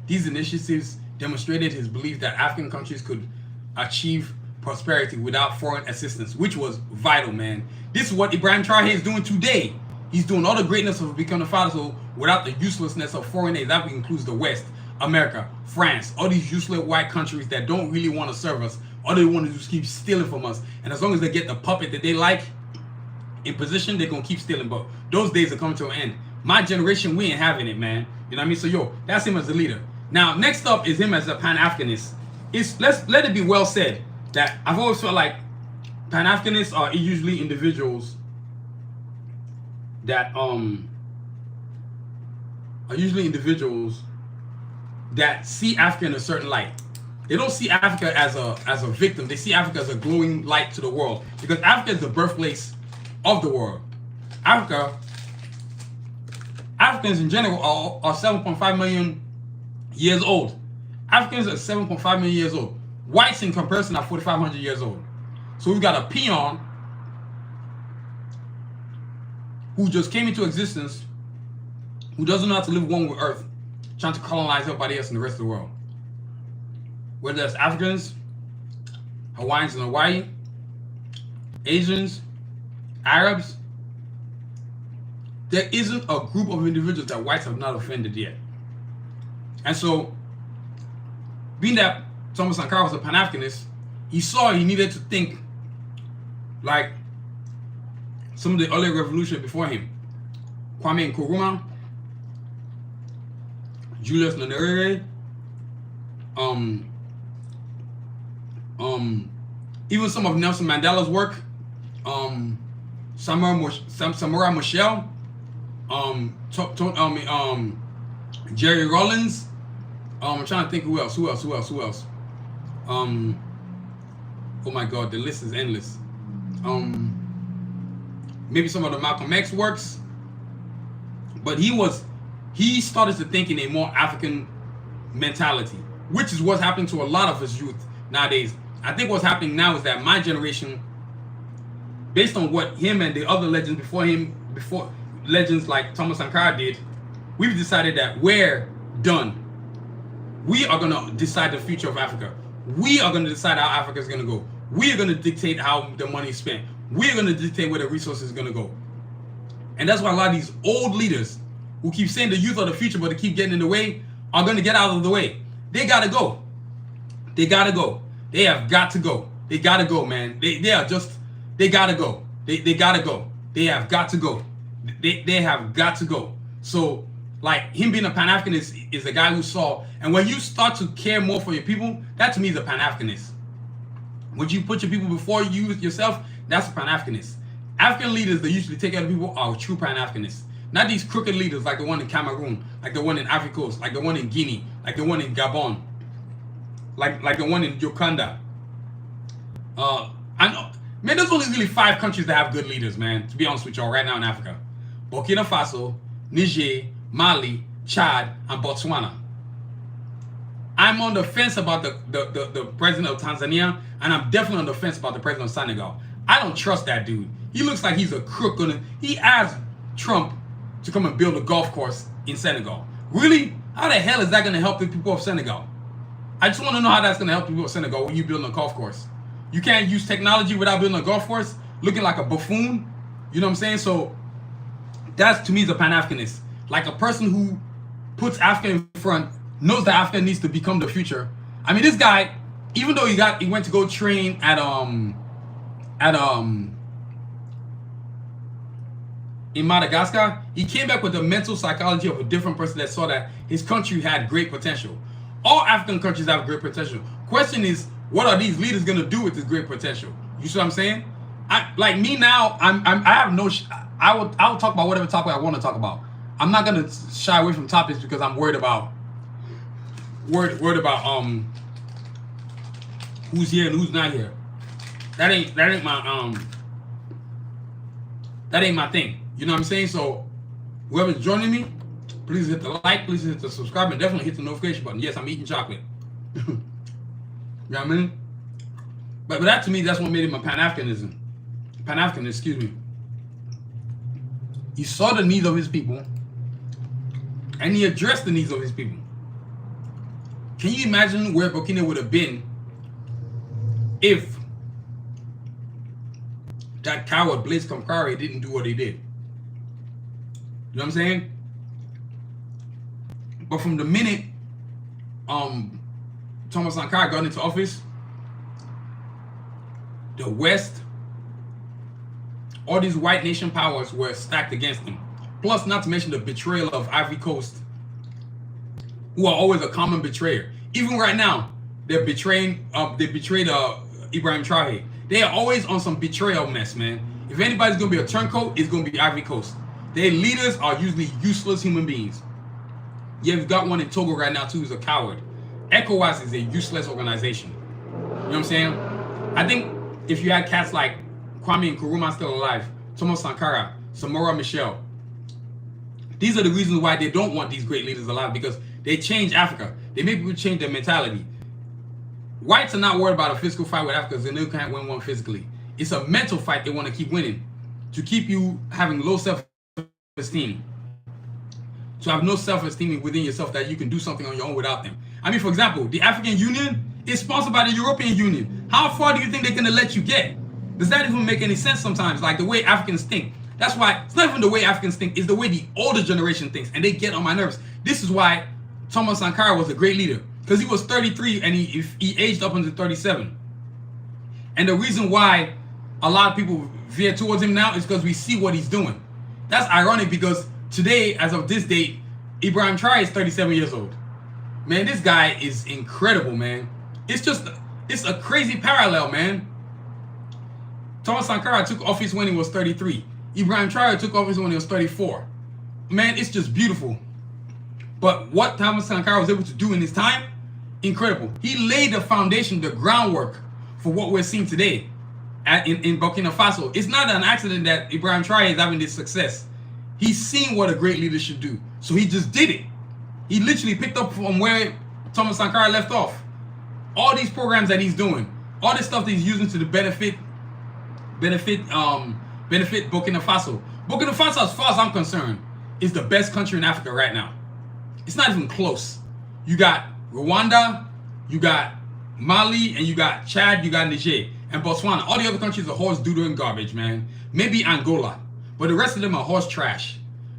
These initiatives demonstrated his belief that African countries could achieve prosperity without foreign assistance, which was vital, man. This is what Ibrahim Traoré is doing today. He's doing all the greatness of Burkina Faso without the uselessness of foreign aid. That includes the West, America, France, all these useless white countries that don't really want to serve us. All they want to do is keep stealing from us. And as long as they get the puppet that they like in position, they're going to keep stealing. But those days are coming to an end. My generation, we ain't having it, man. You know what I mean? So, that's him as a leader. Now, next up is him as a pan-Africanist. Let's let it be well said that I've always felt like pan-Africanists are usually individuals that see Africa in a certain light. They don't see Africa as a victim. They see Africa as a glowing light to the world, because Africa is the birthplace of the world. Africans in general are 7.5 million years old. Africans are 7.5 million years old. Whites in comparison are 4,500 years old. So we've got a peon who just came into existence, who doesn't know how to live one with Earth, trying to colonize everybody else in the rest of the world. Whether that's Africans, Hawaiians in Hawaii, Asians, Arabs, there isn't a group of individuals that whites have not offended yet. And so, being that Thomas Sankara was a pan-Africanist, he saw he needed to think like some of the earlier revolutions before him. Kwame Nkrumah, Julius Nyerere, even some of Nelson Mandela's work, Samora Machel, Jerry Rollins. I'm trying to think who else. Oh my God, the list is endless. Maybe some of the Malcolm X works, but he started to think in a more African mentality, which is what's happening to a lot of his youth nowadays. I think what's happening now is that my generation, based on what him and the other legends before him, before legends like Thomas Sankara did, we've decided that we're done. We are going to decide the future of Africa. We are going to decide how Africa is going to go. We are going to dictate how the money is spent. We are going to dictate where the resources are going to go. And that's why a lot of these old leaders who keep saying the youth are the future, but they keep getting in the way, are going to get out of the way. They got to go. They got to go. They have got to go. They got to go, man. They are just, they got to go. They got to go. They have got to go. They have got to go. So, like, him being a Pan-Africanist is a guy who saw, and when you start to care more for your people, that to me is a Pan-Africanist. When you put your people before you yourself, that's a Pan-Africanist. African leaders that usually take care of people are true Pan-Africanists. Not these crooked leaders like the one in Cameroon, like the one in Ivory Coast, like the one in Guinea, like the one in Gabon, like the one in Uganda. I know, man, there's only really 5 countries that have good leaders, man, to be honest with y'all, right now in Africa. Burkina Faso, Niger, Mali, Chad, and Botswana. I'm on the fence about the president of Tanzania, and I'm definitely on the fence about the president of Senegal. I don't trust that dude. He looks like he's a crook. He asked Trump to come and build a golf course in Senegal. Really? How the hell is that going to help the people of Senegal? I just want to know how that's going to help the people of Senegal when you're building a golf course. You can't use technology without building a golf course, looking like a buffoon. You know what I'm saying? So that to me is a Pan-Africanist. Like a person who puts Africa in front, knows that Africa needs to become the future. I mean, this guy, even though he went to go train in Madagascar, he came back with the mental psychology of a different person that saw that his country had great potential. All African countries have great potential. Question is, what are these leaders gonna do with this great potential? You see what I'm saying? I will talk about whatever topic I want to talk about. I'm not gonna shy away from topics because I'm worried about who's here and who's not here. That ain't my thing. You know what I'm saying? So whoever's joining me, please hit the like, please hit the subscribe, and definitely hit the notification button. Yes, I'm eating chocolate. You know what I mean? But that to me, that's what made him a Pan-Africanist, excuse me. He saw the needs of his people and he addressed the needs of his people. Can you imagine where Burkina would have been if that coward Blaise Compaoré didn't do what he did? You know what I'm saying? But from the minute Thomas Sankara got into office, the West, all these white nation powers were stacked against him. Plus, not to mention the betrayal of Ivory Coast, who are always a common betrayer. Even right now, they're betraying. They betrayed Ibrahim Traoré. They are always on some betrayal mess, man. If anybody's gonna be a turncoat, it's gonna be Ivory Coast. Their leaders are usually useless human beings. Yeah, we've got one in Togo right now too, who's a coward. ECOWAS is a useless organization. You know what I'm saying? I think if you had cats like Kwame Nkrumah still alive, Thomas Sankara, Samora Machel, these are the reasons why they don't want these great leaders alive, because they change Africa. They make people change their mentality. Whites are not worried about a physical fight with Africans, and they can't win one physically. It's a mental fight they want to keep winning, to keep you having low self-esteem, to have no self-esteem within yourself that you can do something on your own without them. I mean, for example, the African Union is sponsored by the European Union. How far do you think they're going to let you get? Does that even make any sense sometimes? Like the way Africans think. That's why it's not even the way Africans think, it's the way the older generation thinks, and they get on my nerves. This is why Thomas Sankara was a great leader, because he was 33 and he aged up until 37. And the reason why a lot of people veer towards him now is because we see what he's doing. That's ironic, because today, as of this date, Ibrahim Traoré is 37 years old. Man, this guy is incredible, man. It's a crazy parallel, man. Thomas Sankara took office when he was 33. Ibrahim Traoré took office when he was 34. Man, it's just beautiful. But what Thomas Sankara was able to do in his time, incredible. He laid the foundation, the groundwork for what we're seeing today in Burkina Faso. It's not an accident that Ibrahim Traoré is having this success. He's seen what a great leader should do. So he just did it. He literally picked up from where Thomas Sankara left off. All these programs that he's doing, all this stuff that he's using to benefit Burkina Faso. Burkina Faso, as far as I'm concerned, is the best country in Africa right now. It's not even close. You got Rwanda, you got Mali, and you got Chad, you got Niger. and Botswana. All the other countries are horse doodle and garbage, man. Maybe Angola, but the rest of them are horse trash.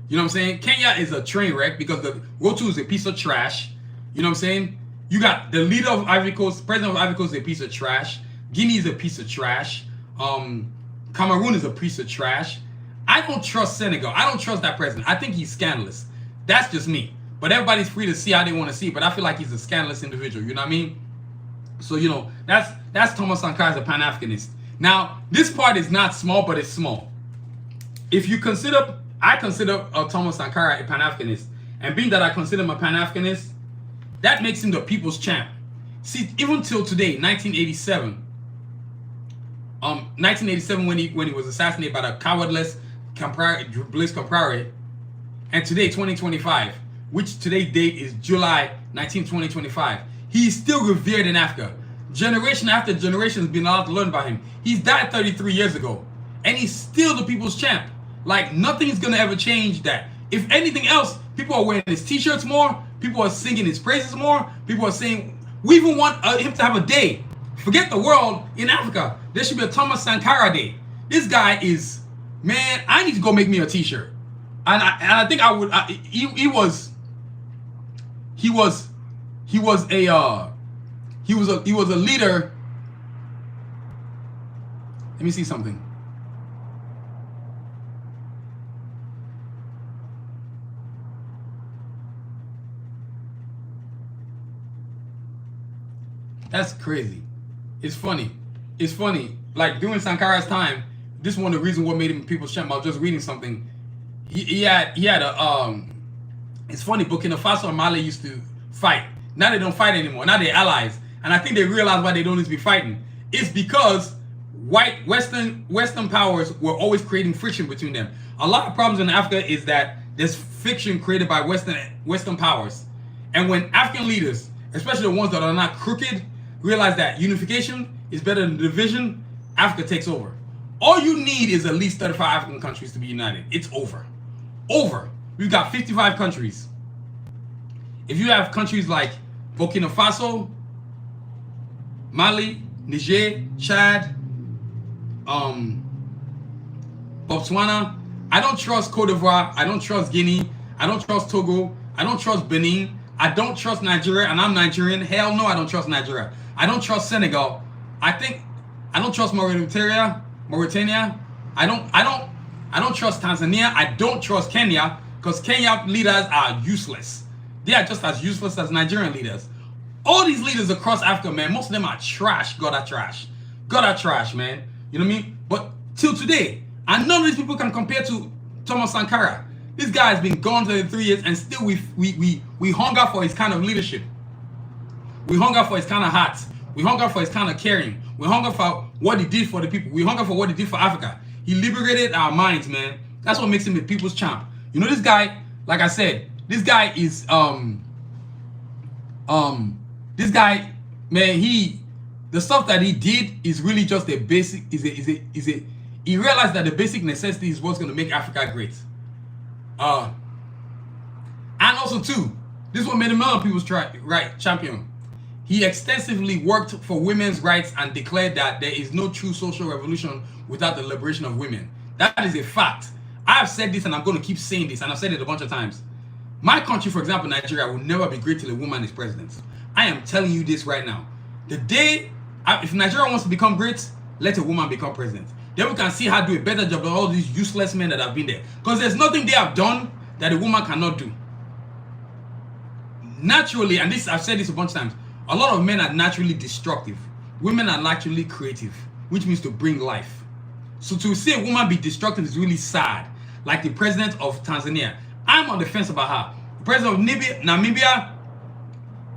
You know what I'm saying? Kenya is a train wreck because the Rotu is a piece of trash. You know what I'm saying? You got the leader of Ivory Coast, president of Ivory Coast is a piece of trash. Guinea is a piece of trash. Cameroon is a piece of trash. I don't trust Senegal. I don't trust that president. I think he's scandalous. That's just me. But everybody's free to see how they want to see it. But I feel like he's a scandalous individual. You know what I mean? So, you know, that's Thomas Sankara as a pan-Africanist. Now, this part is not small, but it's small. If you consider, I consider Thomas Sankara a pan-Africanist. And being that I consider him a pan-Africanist, that makes him the people's champ. See, even till today, 1987, when he was assassinated by the cowardless Blaise Compaoré, and today, 2025, which today's date is July 19, 2025, he's still revered in Africa. Generation after generation has been allowed to learn about him. He's died 33 years ago, and he's still the people's champ. Like, nothing's gonna ever change that. If anything else, people are wearing his t-shirts more, people are singing his praises more, people are saying, we even want him to have a day. Forget the world, in Africa, there should be a Thomas Sankara Day. This guy is, man, I need to go make me a t-shirt. And I think I would, he was a leader. Let me see something. That's crazy. It's funny. It's funny. Like during Sankara's time, this is one of the reasons what made him people's champ. I was just reading something. He had a it's funny, Burkina Faso and Mali used to fight. Now they don't fight anymore. Now they're allies. And I think they realize why they don't need to be fighting. It's because white Western powers were always creating friction between them. A lot of problems in Africa is that there's friction created by Western powers. And when African leaders, especially the ones that are not crooked, realize that unification is better than division, Africa takes over. All you need is at least 35 African countries to be united. It's over. Over. We've got 55 countries. If you have countries like Burkina Faso, Mali, Niger, Chad, Botswana, I don't trust Cote d'Ivoire, I don't trust Guinea, I don't trust Togo, I don't trust Benin, I don't trust Nigeria, and I'm Nigerian. Hell no, I don't trust Nigeria. I don't trust Senegal. I don't trust Mauritania. I don't trust Tanzania. I don't trust Kenya, because Kenya leaders are useless. They are just as useless as Nigerian leaders. All these leaders across Africa, man, most of them are trash. God are trash. God are trash, man. You know what I mean? But till today, and none of these people can compare to Thomas Sankara. This guy has been gone for 3 years, and still we hunger for his kind of leadership. We hunger for his kind of heart. We hunger for his kind of caring. We hunger for what he did for the people. We hunger for what he did for Africa. He liberated our minds, man. That's what makes him a people's champ. You know, this guy, like I said, this guy is this guy, man, the stuff that he did is really just a basic, he realized that the basic necessity is what's gonna make Africa great. And also too, this is what made him another people's champion. He extensively worked for women's rights and declared that there is no true social revolution without the liberation of women. That is a fact. I've said this and I'm going to keep saying this, and I've said it a bunch of times. My country, for example, Nigeria, will never be great till a woman is president. I am telling you this right now. The day, if Nigeria wants to become great, let a woman become president. Then we can see her do a better job than all these useless men that have been there. Because there's nothing they have done that a woman cannot do. Naturally, and this I've said this a bunch of times, a lot of men are naturally destructive. Women are naturally creative, which means to bring life. So to see a woman be destructive is really sad. Like the president of Tanzania. I'm on the fence about her. The president of Namibia,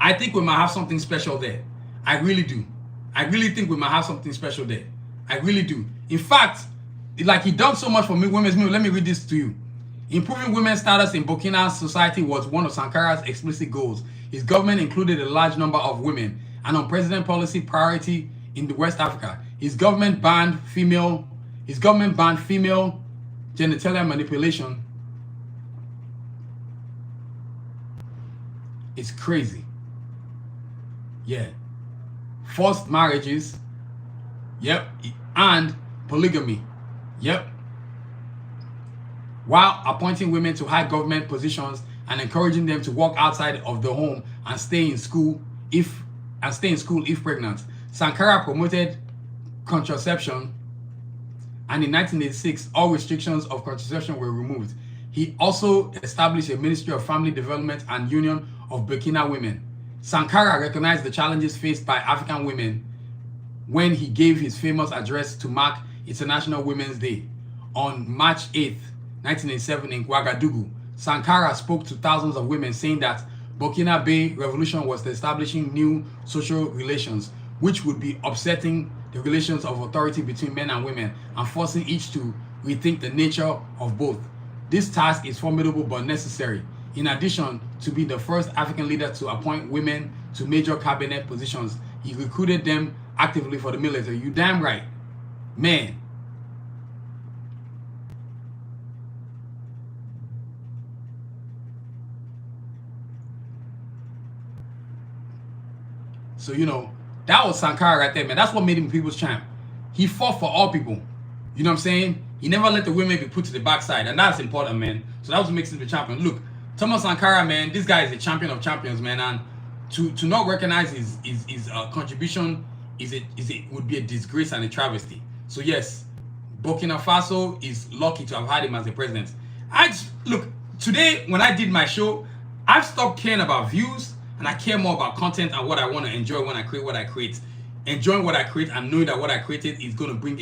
I think we might have something special there. I really do. I really think we might have something special there. I really do. In fact, like he done so much for women's movement. Let me read this to you. Improving women's status in Burkina society was one of Sankara's explicit goals. His government included a large number of women, an unprecedented policy priority in the West Africa. His government banned female genitalia manipulation. It's crazy. Yeah. Forced marriages. Yep. And polygamy. Yep. While appointing women to high government positions and encouraging them to work outside of the home and stay in school if pregnant. Sankara promoted contraception, and in 1986 all restrictions of contraception were removed. He also established a Ministry of Family Development and Union of Burkina Women. Sankara recognized the challenges faced by African women when he gave his famous address to mark International Women's Day on March 8th, 1987 in Ouagadougou. Sankara spoke to thousands of women, saying that Burkina Faso revolution was establishing new social relations, which would be upsetting the relations of authority between men and women and forcing each to rethink the nature of both. This task is formidable but necessary. In addition to being the first African leader to appoint women to major cabinet positions, he recruited them actively for the military. You damn right, man. So, you know, that was Sankara right there, man. That's what made him people's champ. He fought for all people. You know what I'm saying? He never let the women be put to the backside, and that's important, man. So that was what makes him the champion. Look, Thomas Sankara, man, this guy is a champion of champions, man, and to not recognize his contribution would be a disgrace and a travesty. So yes, Burkina Faso is lucky to have had him as the president. Look, today when I did my show, I've stopped caring about views. And I care more about content and what I want to enjoy when I create what I create. Enjoying what I create and knowing that what I created is going to bring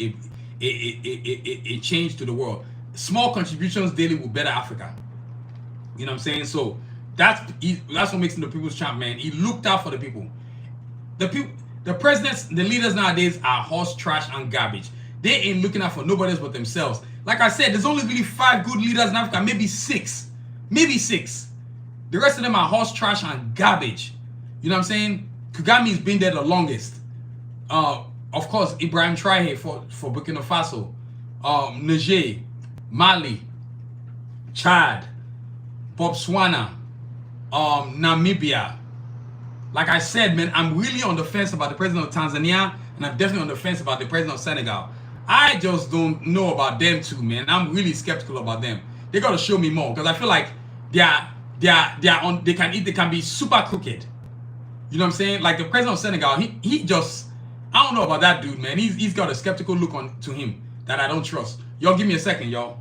a change to the world. Small contributions daily will better Africa. You know what I'm saying? So that's what makes him the people's champ, man. He looked out for the people. The presidents, the leaders nowadays are horse trash and garbage. They ain't looking out for nobody else but themselves. Like I said, there's only really 5 good leaders in Africa, maybe 6. Maybe 6. The rest of them are horse trash and garbage. You know what I'm saying? Kagame has been there the longest. Of course, Ibrahim Traoré for Burkina Faso. Niger, Mali, Chad, Botswana, Namibia. Like I said, man, I'm really on the fence about the president of Tanzania, and I'm definitely on the fence about the president of Senegal. I just don't know about them two, man. I'm really skeptical about them. They got to show me more, because I feel like they can be super crooked. You know what I'm saying? Like the president of Senegal, he just, I don't know about that dude, man. He's got a skeptical look on to him that I don't trust. Y'all give me a second, y'all.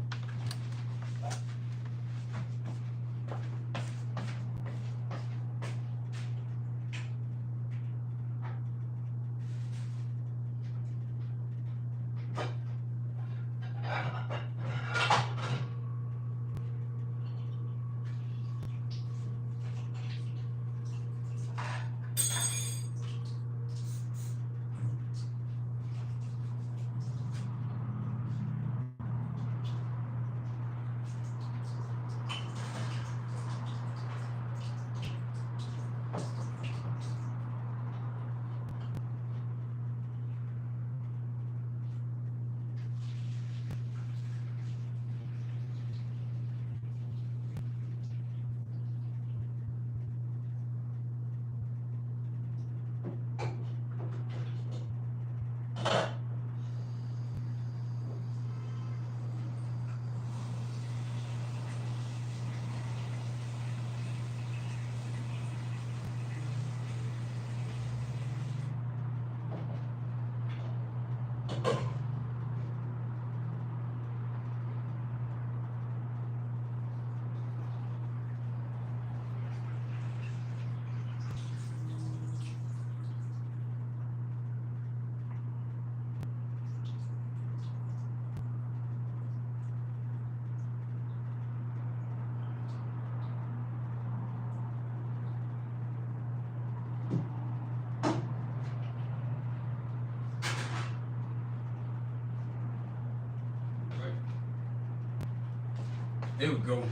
There we go.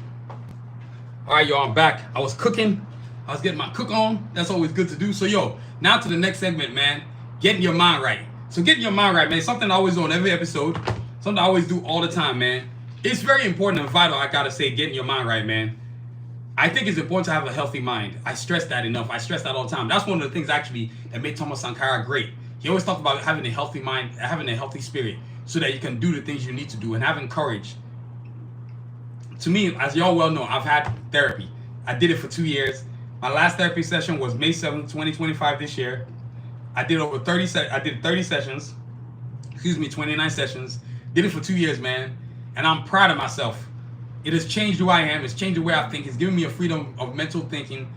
All right, y'all, I'm back. I was cooking. I was getting my cook on. That's always good to do. So, yo, now to the next segment, man. Getting your mind right. So, getting your mind right, man. Something I always do on every episode. Something I always do all the time, man. It's very important and vital, I gotta say, getting your mind right, man. I think it's important to have a healthy mind. I stress that enough. I stress that all the time. That's one of the things, actually, that made Thomas Sankara great. He always talked about having a healthy mind, having a healthy spirit, so that you can do the things you need to do, and having courage. To me, as y'all well know, I've had therapy. I did it for 2 years. My last therapy session was May 7th, 2025 this year. I did over 30 sessions. 29 sessions. Did it for 2 years, man. And I'm proud of myself. It has changed who I am. It's changed the way I think. It's given me a freedom of mental thinking.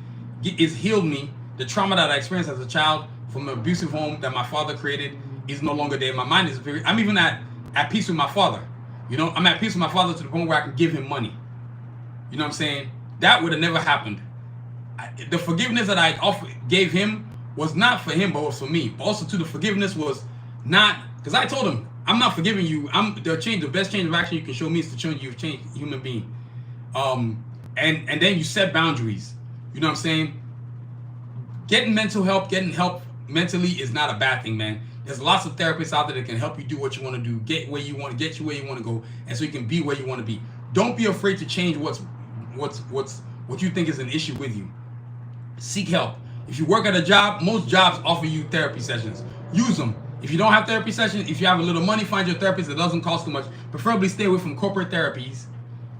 It's healed me. The trauma that I experienced as a child from an abusive home that my father created is no longer there. My mind is I'm even at peace with my father. You know, I'm at peace with my father to the point where I can give him money. You know what I'm saying? That would have never happened. The forgiveness that I gave him was not for him, but was for me. But also, too, the forgiveness was not, because I told him, I'm not forgiving you. The best change of action you can show me is to change you, change human being. And then you set boundaries. You know what I'm saying? Getting help mentally is not a bad thing, man. There's lots of therapists out there that can help you do what you want to do, get you where you want to go, and so you can be where you want to be. Don't be afraid to change what you think is an issue with you. Seek help. If you work at a job, most jobs offer you therapy sessions. Use them. If you don't have therapy sessions, if you have a little money, find your therapist that doesn't cost too much. Preferably stay away from corporate therapies,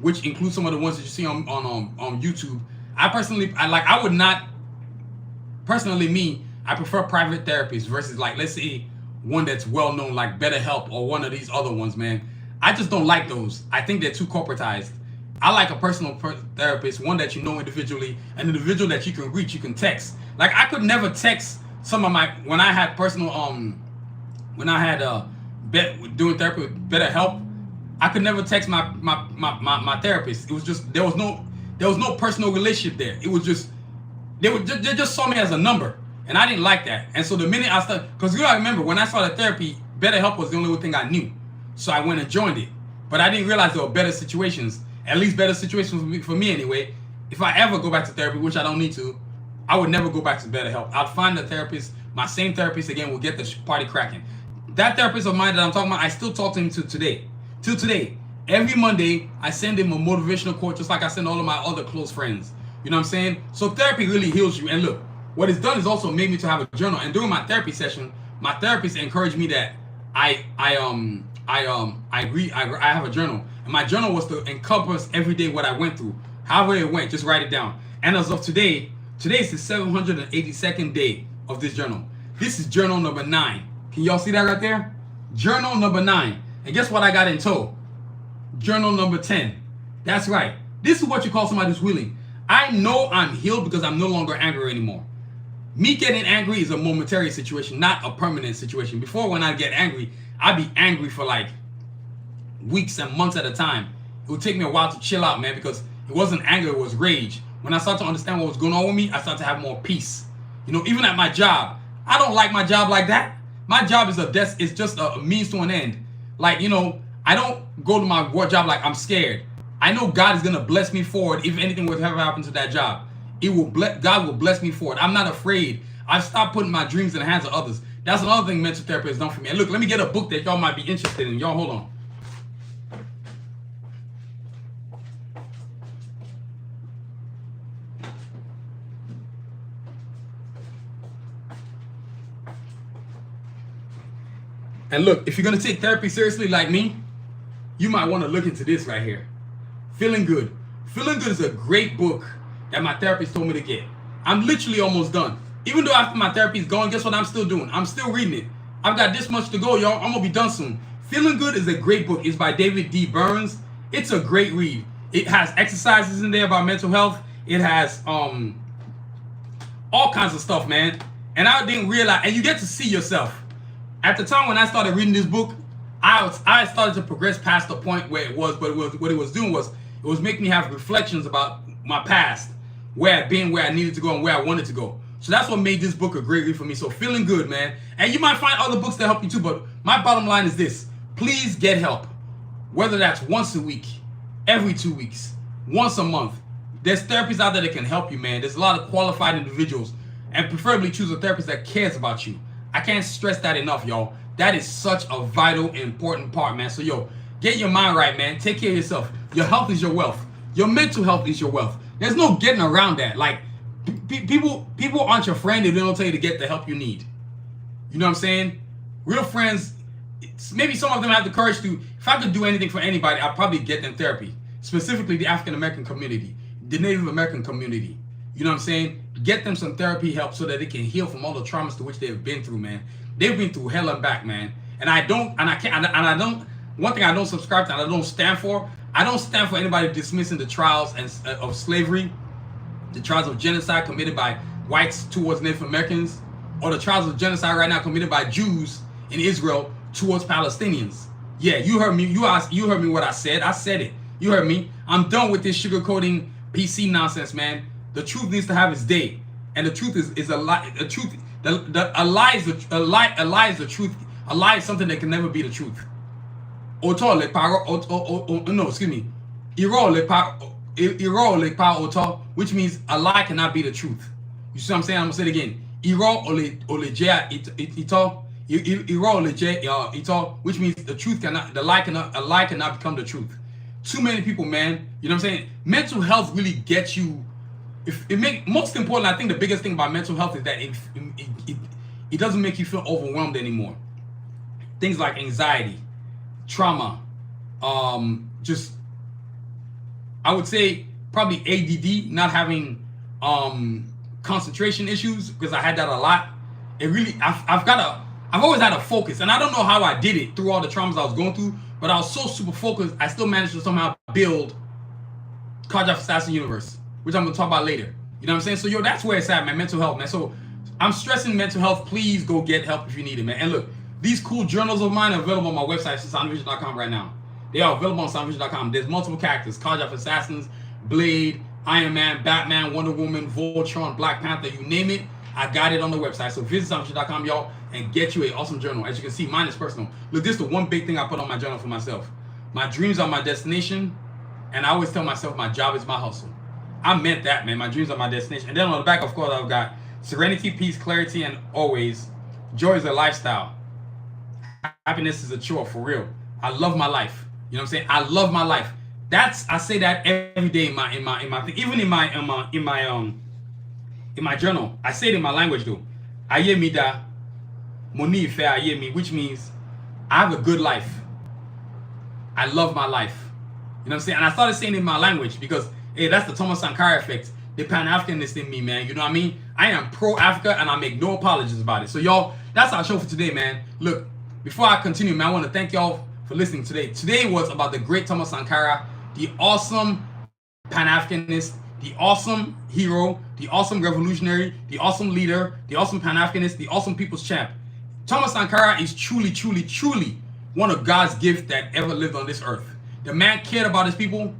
which include some of the ones that you see on YouTube. I would not, personally me, I prefer private therapists versus, like, let's say one that's well known like BetterHelp or one of these other ones, man. I just don't like those. I think they're too corporatized. I like a personal therapist, one that you know individually, an individual that you can reach, you can text. Like, I could never text some of my, when I had doing therapy with BetterHelp, I could never text my therapist. It was just, there was no personal relationship there. It was just, they just saw me as a number, and I didn't like that. And so the minute I started, because you gotta remember, when I started therapy, BetterHelp was the only thing I knew. So I went and joined it. But I didn't realize there were better situations, at least better situations for me anyway. If I ever go back to therapy, which I don't need to, I would never go back to BetterHelp. I'd find a therapist, my same therapist again, will get the party cracking. That therapist of mine that I'm talking about, I still talk to him till today. Every Monday, I send him a motivational quote, just like I send all of my other close friends. You know what I'm saying? So therapy really heals you. And look, what it's done is also made me to have a journal. And during my therapy session, my therapist encouraged me that I have a journal. And my journal was to encompass every day what I went through. However it went, just write it down. And as of today is the 782nd day of this journal. This is journal number 9. Can y'all see that right there? Journal number 9. And guess what I got in tow? Journal number 10. That's right. This is what you call somebody who's willing. I know I'm healed because I'm no longer angry anymore. Me getting angry is a momentary situation, not a permanent situation. Before, when I get angry, I'd be angry for like weeks and months at a time. It would take me a while to chill out, man, because it wasn't anger, it was rage. When I started to understand what was going on with me, I started to have more peace. You know, even at my job, I don't like my job like that. My job is it's just a means to an end. Like, you know, I don't go to my work job like I'm scared. I know God is gonna bless me forward if anything would ever happen to that job. God will bless me for it. I'm not afraid. I've stopped putting my dreams in the hands of others. That's another thing mental therapy has done for me. And look, let me get a book that y'all might be interested in. Y'all hold on. And look, if you're gonna take therapy seriously like me, you might want to look into this right here. Feeling Good. Feeling Good is a great book that my therapist told me to get. I'm literally almost done. Even though after my therapy is gone, guess what I'm still doing? I'm still reading it. I've got this much to go, y'all. I'm gonna be done soon. Feeling Good is a great book. It's by David D. Burns. It's a great read. It has exercises in there about mental health. It has all kinds of stuff, man. And I didn't realize, and you get to see yourself. At the time when I started reading this book, I started to progress past the point where it was, but what it was doing was, it was making me have reflections about my past, where I've been, where I needed to go, and where I wanted to go. So that's what made this book a great read for me. So Feeling Good, man. And you might find other books that help you too, but my bottom line is this. Please get help. Whether that's once a week, every 2 weeks, once a month. There's therapists out there that can help you, man. There's a lot of qualified individuals. And preferably choose a therapist that cares about you. I can't stress that enough, y'all. That is such a vital, important part, man. So, yo, get your mind right, man. Take care of yourself. Your health is your wealth. Your mental health is your wealth. There's no getting around that. Like, people aren't your friend if they don't tell you to get the help you need. You know what I'm saying? Real friends, maybe some of them have the courage to, if I could do anything for anybody, I'd probably get them therapy. Specifically the African American community, the Native American community. You know what I'm saying? Get them some therapy help so that they can heal from all the traumas to which they've been through, man. They've been through hell and back, man. And I don't, one thing I don't subscribe to and I don't stand for anybody dismissing the trials of slavery, the trials of genocide committed by whites towards Native Americans, or the trials of genocide right now committed by Jews in Israel towards Palestinians. Yeah, you heard me. You heard me what I said. I said it. You heard me. I'm done with this sugarcoating PC nonsense, man. The truth needs to have its day, and the truth is a lie. The truth, a lie is the truth. A lie is something that can never be the truth. No, excuse me. Which means a lie cannot be the truth. You see what I'm saying? I'm gonna say it again. Which means the truth cannot, a lie cannot become the truth. Too many people, man. You know what I'm saying? Mental health really gets you. Most important, I think the biggest thing about mental health is that it doesn't make you feel overwhelmed anymore. Things like anxiety, trauma, just, I would say probably ADD, not having concentration issues, because I had that a lot. It really, I've always had a focus, and I don't know how I did it through all the traumas I was going through, but I was so super focused, I still managed to somehow build Cardiac Assassin Universe, which I'm gonna talk about later. You know what I'm saying? So yo, that's where it's at, man. Mental health, man. So I'm stressing mental health. Please go get help if you need it, man. And look, these cool journals of mine are available on my website, sanusivision.com right now. They are available on sanusivision.com. There's multiple characters: Cardiac Assassins, Blade, Iron Man, Batman, Wonder Woman, Voltron, Black Panther, you name it. I got it on the website. So visit sanusivision.com, y'all, and get you an awesome journal. As you can see, mine is personal. Look, this is the one big thing I put on my journal for myself. My dreams are my destination, and I always tell myself my job is my hustle. I meant that, man. My dreams are my destination. And then on the back, of course, I've got serenity, peace, clarity, and always. Joy is a lifestyle. Happiness is a chore, for real. I love my life. You know what I'm saying? I love my life. I say that every day in my even in my journal. I say it in my language though. Ayemida moni fe ayemi, which means I have a good life. I love my life. You know what I'm saying? And I started saying it in my language because, hey, that's the Thomas Sankara effect. The pan-Africanist in me, man. You know what I mean? I am pro-Africa and I make no apologies about it. So y'all, that's our show for today, man. Look, before I continue, man, I want to thank y'all for listening today. Today was about the great Thomas Sankara, the awesome pan-Africanist, the awesome hero, the awesome revolutionary, the awesome leader, the awesome pan-Africanist, the awesome people's champ. Thomas Sankara is truly, truly, truly one of God's gifts that ever lived on this earth. The man cared about his people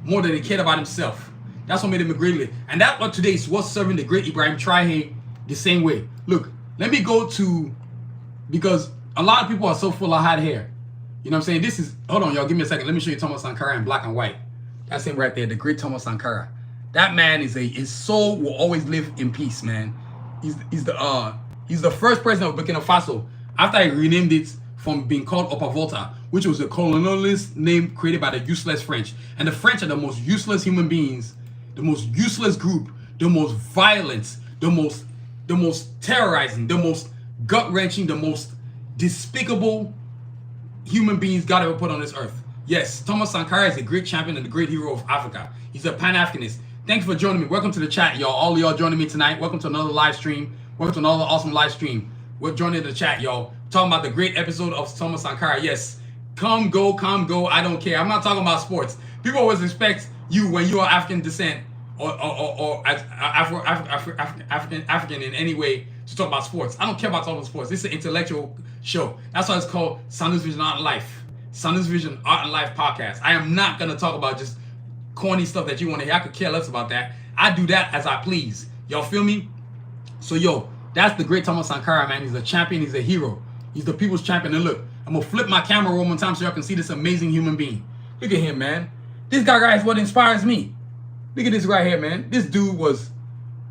more than he cared about himself. That's what made him a great leader. And that's what today is what's serving the great Ibrahim Traoré the same way. Look, let me go to, because a lot of people are so full of hot hair. You know what I'm saying? Hold on, y'all, give me a second. Let me show you Thomas Sankara in black and white. That's him right there, the great Thomas Sankara. That man his soul will always live in peace, man. He's the first president of Burkina Faso after I renamed it from being called Upper Volta, which was a colonialist name created by the useless French. And the French are the most useless human beings, the most useless group, the most violent, the most terrorizing, the most gut-wrenching, the most despicable human beings God ever put on this earth. Yes, Thomas Sankara is a great champion and a great hero of Africa. He's a pan-Africanist. Thanks for joining me. Welcome to the chat, y'all. All of y'all joining me tonight. Welcome to another live stream. Welcome to another awesome live stream. We're joining the chat, y'all. Talking about the great episode of Thomas Sankara. Yes, come, go, I don't care. I'm not talking about sports. People always expect you, when you are African descent or African in any way, to talk about sports. I don't care about talking about sports. This is an intellectual show. That's why it's called Sanusi Vision Art and Life. Sanusi Vision Art and Life podcast. I am not going to talk about just corny stuff that you want to hear. I could care less about that. I do that as I please. Y'all feel me? So yo, that's the great Thomas Sankara, man. He's a champion. He's a hero. He's the people's champion. And look, I'm going to flip my camera one more time so y'all can see this amazing human being. Look at him, man. This guy is what inspires me. Look at this right here, man. This dude was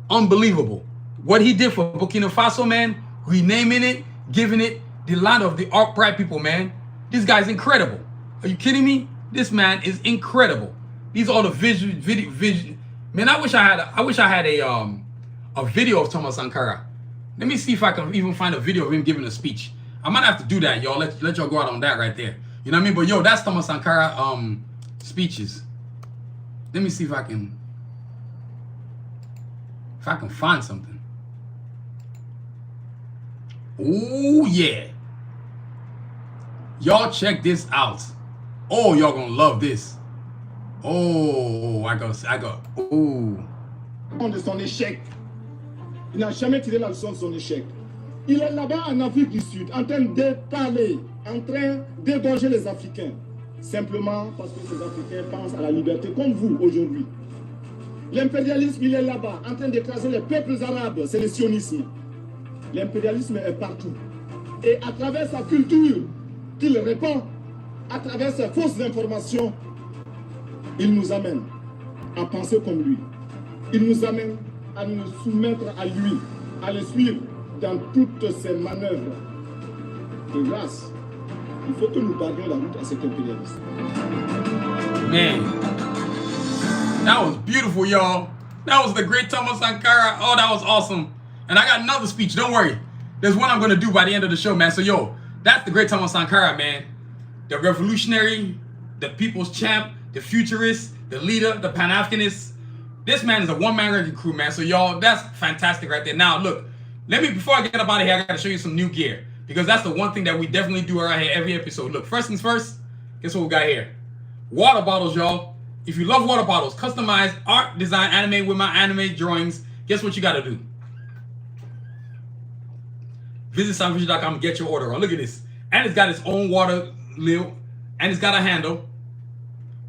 unbelievable. What he did for Burkina Faso, man, renaming it, giving it the land of the upright people, man. This guy's incredible. Are you kidding me? This man is incredible. These are all the vision. Man, I wish I had a video of Thomas Sankara. Let me see if I can even find a video of him giving a speech. I might have to do that, y'all. Let y'all go out on that right there. You know what I mean? But yo, that's Thomas Sankara speeches. Let me see if I can find something. Oh yeah. Y'all check this out. Oh, y'all gonna love this. Oh, I got. Oh. De son échec. Il n'a jamais tiré la leçon de son échec. Il est là-bas en Afrique du Sud, en train de parler, en train d'égorger les Africains. Simplement parce que ces Africains pensent à la liberté comme vous aujourd'hui. L'impérialisme, il est là-bas, en train d'écraser les peuples arabes. C'est le sionisme. L'impérialisme est partout. Et à travers sa culture qu'il répand, à travers ses fausses informations, il nous amène à penser comme lui. Il nous amène à nous soumettre à lui, à le suivre dans toutes ses manœuvres. De grâce, il faut que nous barrions la route à cet impérialisme. Man, that was beautiful, y'all. That was the great Thomas Sankara. Oh, that was awesome. And I got another speech. Don't worry. There's one I'm going to do by the end of the show, man. So, yo, that's the great Thomas Sankara, man. The revolutionary, the people's champ, the futurist, the leader, the pan-Africanist. This man is a one-man wrecking crew, man. So, y'all, that's fantastic right there. Now, look, before I get up out of here, I got to show you some new gear. Because that's the one thing that we definitely do right here every episode. Look, first things first, guess what we got here? Water bottles, y'all. If you love water bottles, customized art, design, animate with my anime drawings, guess what you got to do? Visit sanusivision.com and get your order on. Look at this. And it's got its own water lid. And it's got a handle.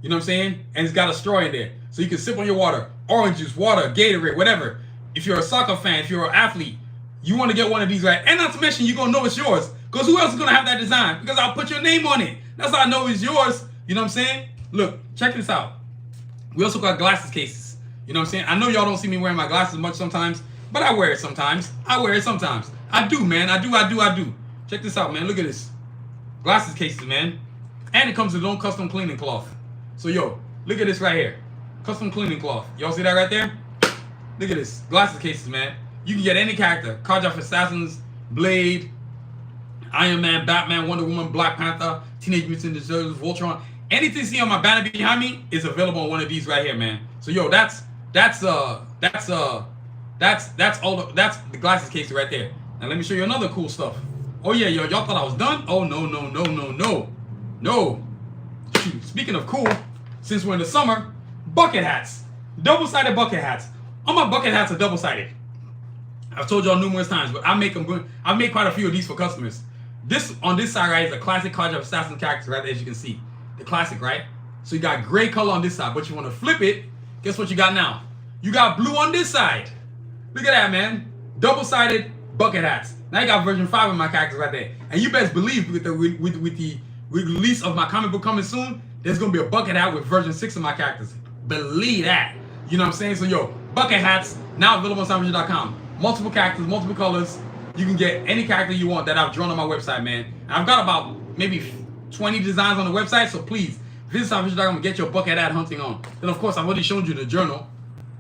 You know what I'm saying? And it's got a straw in there. So you can sip on your water. Orange juice, water, Gatorade, whatever. If you're a soccer fan, if you're an athlete, you want to get one of these, right? And not to mention, you're going to know it's yours. Because who else is going to have that design? Because I'll put your name on it. That's how I know it's yours. You know what I'm saying? Look, check this out. We also got glasses cases. You know what I'm saying? I know y'all don't see me wearing my glasses much sometimes, but I wear it sometimes. I do, man. I do. Check this out, man. Look at this. Glasses cases, man. And it comes with its own custom cleaning cloth. So, yo, look at this right here. Custom cleaning cloth. Y'all see that right there? Look at this. Glasses cases, man. You can get any character. Cards of Assassins, Blade, Iron Man, Batman, Wonder Woman, Black Panther, Teenage Mutant Ninja Turtles, Voltron. Anything you see on my banner behind me is available on one of these right here, man. So yo, that's the glasses case right there. Now let me show you another cool stuff. Oh yeah, yo, y'all thought I was done? Oh no. Shoot, speaking of cool, since we're in the summer, bucket hats. Double-sided bucket hats. All my bucket hats are double-sided. I've told y'all numerous times, but I've made quite a few of these for customers. This on this side right is a classic Card of Assassin character right there, as you can see. The classic, right? So you got gray color on this side, but you want to flip it, guess what you got now? You got blue on this side. Look at that, man. Double-sided bucket hats. Now you got version 5 of my characters right there. And you best believe with the release of my comic book coming soon, there's going to be a bucket hat with version 6 of my characters. Believe that. You know what I'm saying? So yo, bucket hats, now available on sanusivision.com. Multiple characters, multiple colors. You can get any character you want that I've drawn on my website, man. And I've got about maybe 20 designs on the website, so please visit sanusivision.com and get your bucket hat hunting on. Then of course I've already shown you the journal.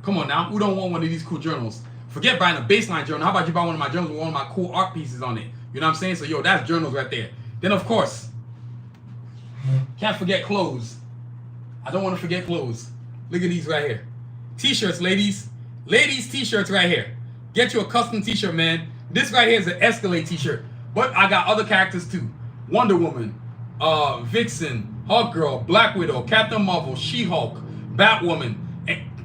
Come on now, who don't want one of these cool journals? Forget buying a baseline journal. How about you buy one of my journals with one of my cool art pieces on it? You know what I'm saying? So yo, that's journals right there. Then of course, can't forget clothes. I don't want to forget clothes. Look at these right here. T-shirts, ladies. Ladies t-shirts right here. Get you a custom t-shirt, man. This right here is an Escalade t-shirt. But I got other characters too. Wonder Woman, Vixen, Hawkgirl, Black Widow, Captain Marvel, She-Hulk, Batwoman,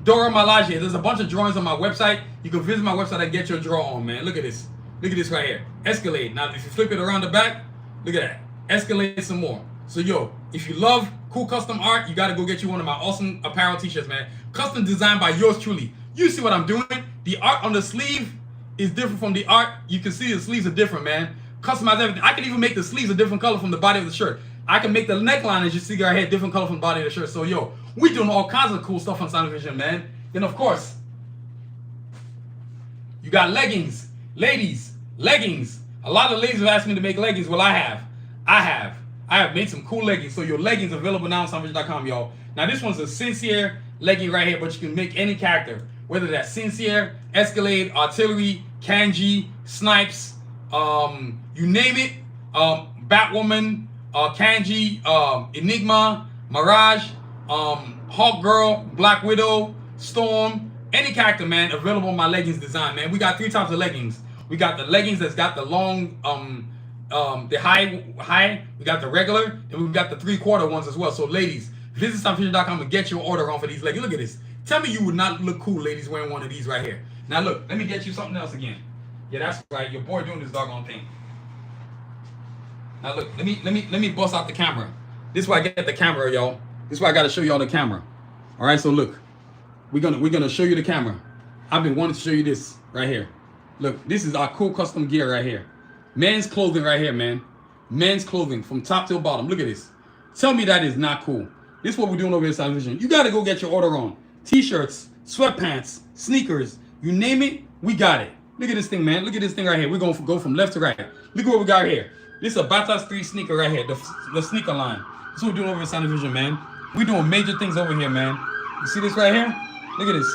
Dora Milaje. There's a bunch of drawings on my website. You can visit my website and get your draw on, man. Look at this. Look at this right here. Escalade. Now, if you flip it around the back, look at that. Escalade some more. So, yo, if you love cool custom art, you got to go get you one of my awesome apparel t-shirts, man. Custom designed by yours truly. You see what I'm doing? The art on the sleeve is different from the art. You can see the sleeves are different, man. Customize everything. I can even make the sleeves a different color from the body of the shirt. I can make the neckline, as you see right here, different color from the body of the shirt. So, yo, we doing all kinds of cool stuff on Sanusi Vision, man. Then, of course, you got leggings. Ladies, leggings. A lot of ladies have asked me to make leggings. Well, I have made some cool leggings. So your leggings available now on sanusivision.com, y'all. Now, this one's a sincere legging right here, but you can make any character. Whether that's sincere, Escalade, Artillery, Kanji, Snipes, you name it, Batwoman, Kanji, Enigma, Mirage, Hawk Girl, Black Widow, Storm, any character, man, available in my leggings design, man. We got 3 types of leggings. We got the leggings that's got the long, the high, we got the regular, and we got the 3/4 ones as well. So ladies, visit SanusiVision.com and get your order on for these leggings. Look at this. Tell me you would not look cool, ladies, wearing one of these right here. Now look, let me get you something else again. Yeah, that's right. Your boy doing this doggone thing. Now look, let me bust out the camera. This is why I get the camera, y'all. This is why I gotta show y'all the camera. All right, so look, we're gonna show you the camera. I've been wanting to show you this right here. Look, this is our cool custom gear right here. Men's clothing right here, man. Men's clothing from top to bottom. Look at this. Tell me that is not cool. This is what we're doing over here at Sanusi Vision. You gotta go get your order on. T-shirts, sweatpants, sneakers, you name it, we got it. Look at this thing, man. Look at this thing right here. We're gonna go from left to right. Look at what we got here. This is a Batas 3 sneaker right here, the sneaker line. That's what we're doing over at Sanusi Vision, man. We're doing major things over here, man. You see this right here? Look at this.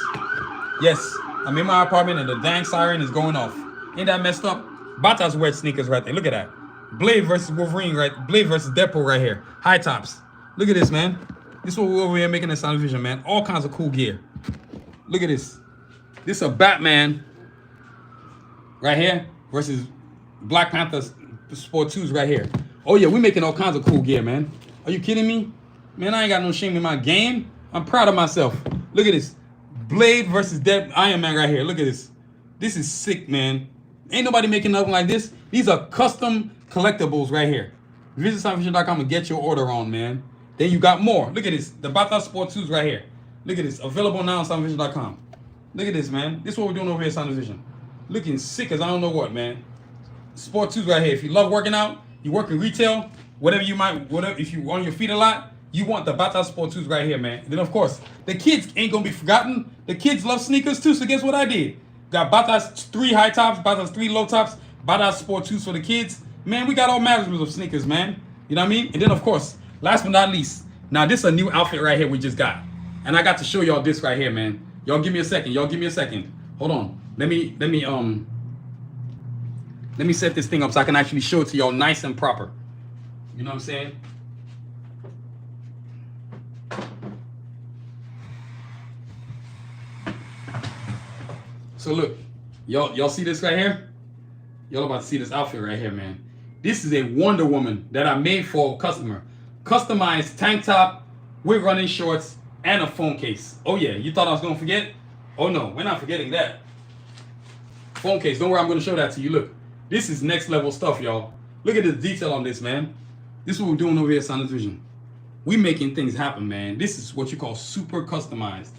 Yes, I'm in my apartment and the dang siren is going off. Ain't that messed up? Batas wear sneakers right there. Look at that. Blade versus Wolverine, right? Blade versus Deadpool right here. High tops. Look at this, man. This is what we're over here making at Sanusi Vision, man. All kinds of cool gear. Look at this. This is a Batman right here versus Black Panther Sport 2s right here. Oh yeah, we're making all kinds of cool gear, man. Are you kidding me? Man, I ain't got no shame in my game. I'm proud of myself. Look at this. Blade versus Iron Man right here. Look at this. This is sick, man. Ain't nobody making nothing like this. These are custom collectibles right here. Visit SanusiVision.com and get your order on, man. Then you got more. Look at this. The Bata Sport 2s right here. Look at this. Available now on SanusiVision.com. Look at this, man. This is what we're doing over here at Sanusi Vision. Looking sick as I don't know what, man. Sport 2s right here. If you love working out, you work in retail, whatever, if you on your feet a lot, you want the Bata Sport 2s right here, man. And then, of course, the kids ain't going to be forgotten. The kids love sneakers, too, so guess what I did? Got Bata's 3 high tops, Bata's 3 low tops, Bata Sport 2s for the kids. Man, we got all manners of sneakers, man. You know what I mean? And then, of course, last but not least, now this is a new outfit right here we just got. And I got to show y'all this right here, man. Y'all give me a second. Y'all give me a second. Hold on. Let me set this thing up so I can actually show it to y'all nice and proper. You know what I'm saying? So look, y'all see this right here? Y'all about to see this outfit right here, man. This is a Wonder Woman that I made for a customer. Customized tank top with running shorts and a phone case. Oh yeah, you thought I was gonna forget? Oh no, we're not forgetting that. Phone case, don't worry, I'm gonna show that to you. Look, this is next level stuff, y'all. Look at the detail on this, man. This is what we're doing over here at Sanusi Vision. We making things happen, man. This is what you call super customized.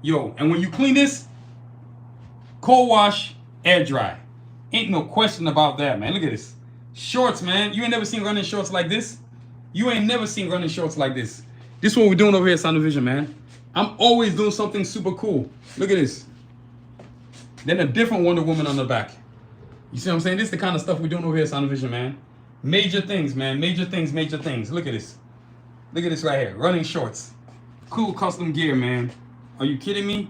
Yo, and when you clean this, cold wash, air dry. Ain't no question about that, man. Look at this. Shorts, man. You ain't never seen running shorts like this. You ain't never seen running shorts like this. This is what we're doing over here at Sanusi Vision, man. I'm always doing something super cool. Look at this. Then a different Wonder Woman on the back. You see what I'm saying? This is the kind of stuff we're doing over here at Sanusi Vision, man. Major things, man. Major things, major things. Look at this. Look at this right here. Running shorts. Cool custom gear, man. Are you kidding me?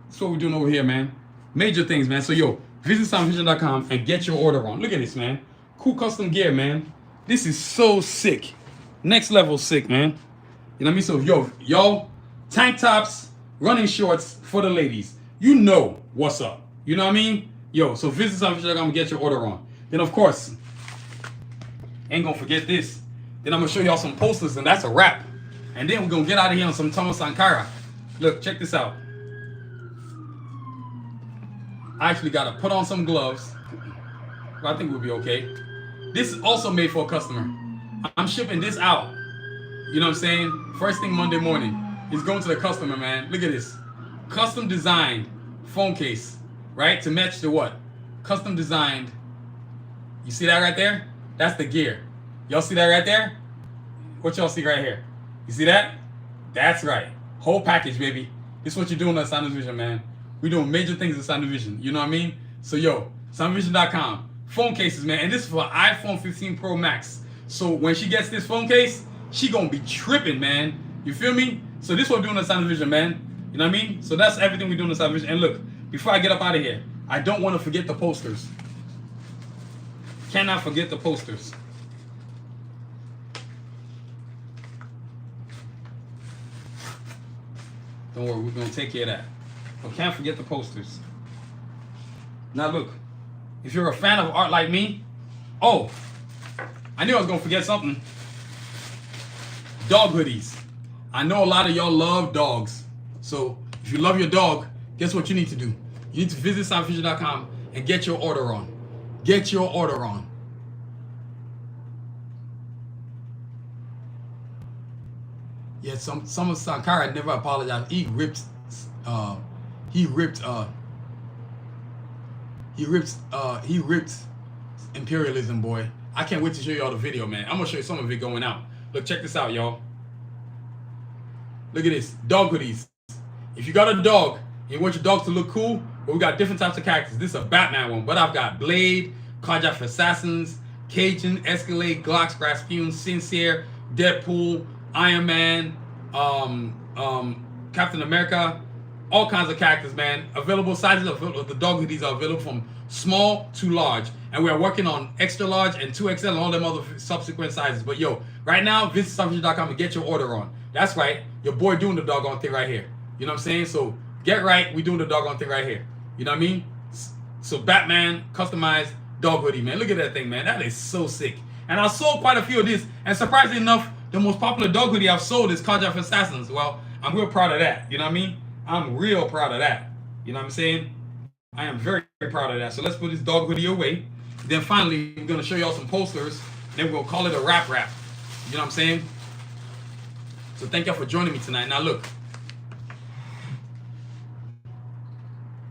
That's what we're doing over here, man. Major things, man. So, yo, visit SanusiVision.com and get your order on. Look at this, man. Cool custom gear, man. This is so sick. Next level sick, man. You know what I mean? So, yo, y'all, tank tops, running shorts for the ladies. You know what's up. You know what I mean? Yo, so visit SanusiVision.com and get your order on. Then, of course, ain't gonna forget this. Then I'm gonna show y'all some posters, and that's a wrap. And then we're gonna get out of here on some Thomas Sankara. Look, check this out. I actually gotta put on some gloves. But I think we'll be okay. This is also made for a customer. I'm shipping this out. You know what I'm saying? First thing Monday morning. It's going to the customer, man. Look at this. Custom designed phone case, right? To match the what? Custom designed. You see that right there? That's the gear. Y'all see that right there? What y'all see right here? You see that? That's right. Whole package, baby. This is what you're doing at Sanusi Vision, man. We're doing major things at Sanusi Vision. You know what I mean? So, yo, SanusiVision.com. Phone cases, man. And this is for iPhone 15 Pro Max. So when she gets this phone case, she gonna be tripping, man. You feel me? So this is what we're doing at Sanusi Vision, man. You know what I mean? So that's everything we're doing at Sanusi Vision. And look, before I get up out of here, I don't want to forget the posters. Cannot forget the posters. Don't worry, we're going to take care of that. But can't forget the posters. Now look, if you're a fan of art like me, oh, I knew I was going to forget something. Dog hoodies. I know a lot of y'all love dogs. So if you love your dog, guess what you need to do? You need to visit sanusivision.com and get your order on. Get your order on. Yeah, Thomas Sankara never apologized. He ripped imperialism, boy. I can't wait to show y'all the video, man. I'm gonna show you some of it going out. Look, check this out, y'all. Look at this. Dog hoodies. If you got a dog and you want your dog to look cool, well, we got different types of characters. This is a Batman one, but I've got Blade, Carjack Assassins, Cajun, Escalade, Glocks, Rasputin, Sincere, Deadpool, Iron Man, Captain America, all kinds of characters, man. Available sizes of the dog hoodies are available from small to large, and we are working on extra large and 2XL and all them other subsequent sizes. But yo, right now, visit sanusivision.com and get your order on. That's right, your boy doing the doggone thing right here. You know what I'm saying? So get right, we doing the doggone thing right here. You know what I mean? So Batman customized dog hoodie, man. Look at that thing, man. That is so sick. And I sold quite a few of these, and surprisingly enough, the most popular dog hoodie I've sold is Carjack Assassins. Well, I'm real proud of that. You know what I mean? I'm real proud of that. You know what I'm saying? I am very, very proud of that. So let's put this dog hoodie away. Then finally, we're going to show y'all some posters. Then we're going to call it a wrap. You know what I'm saying? So thank y'all for joining me tonight. Now look.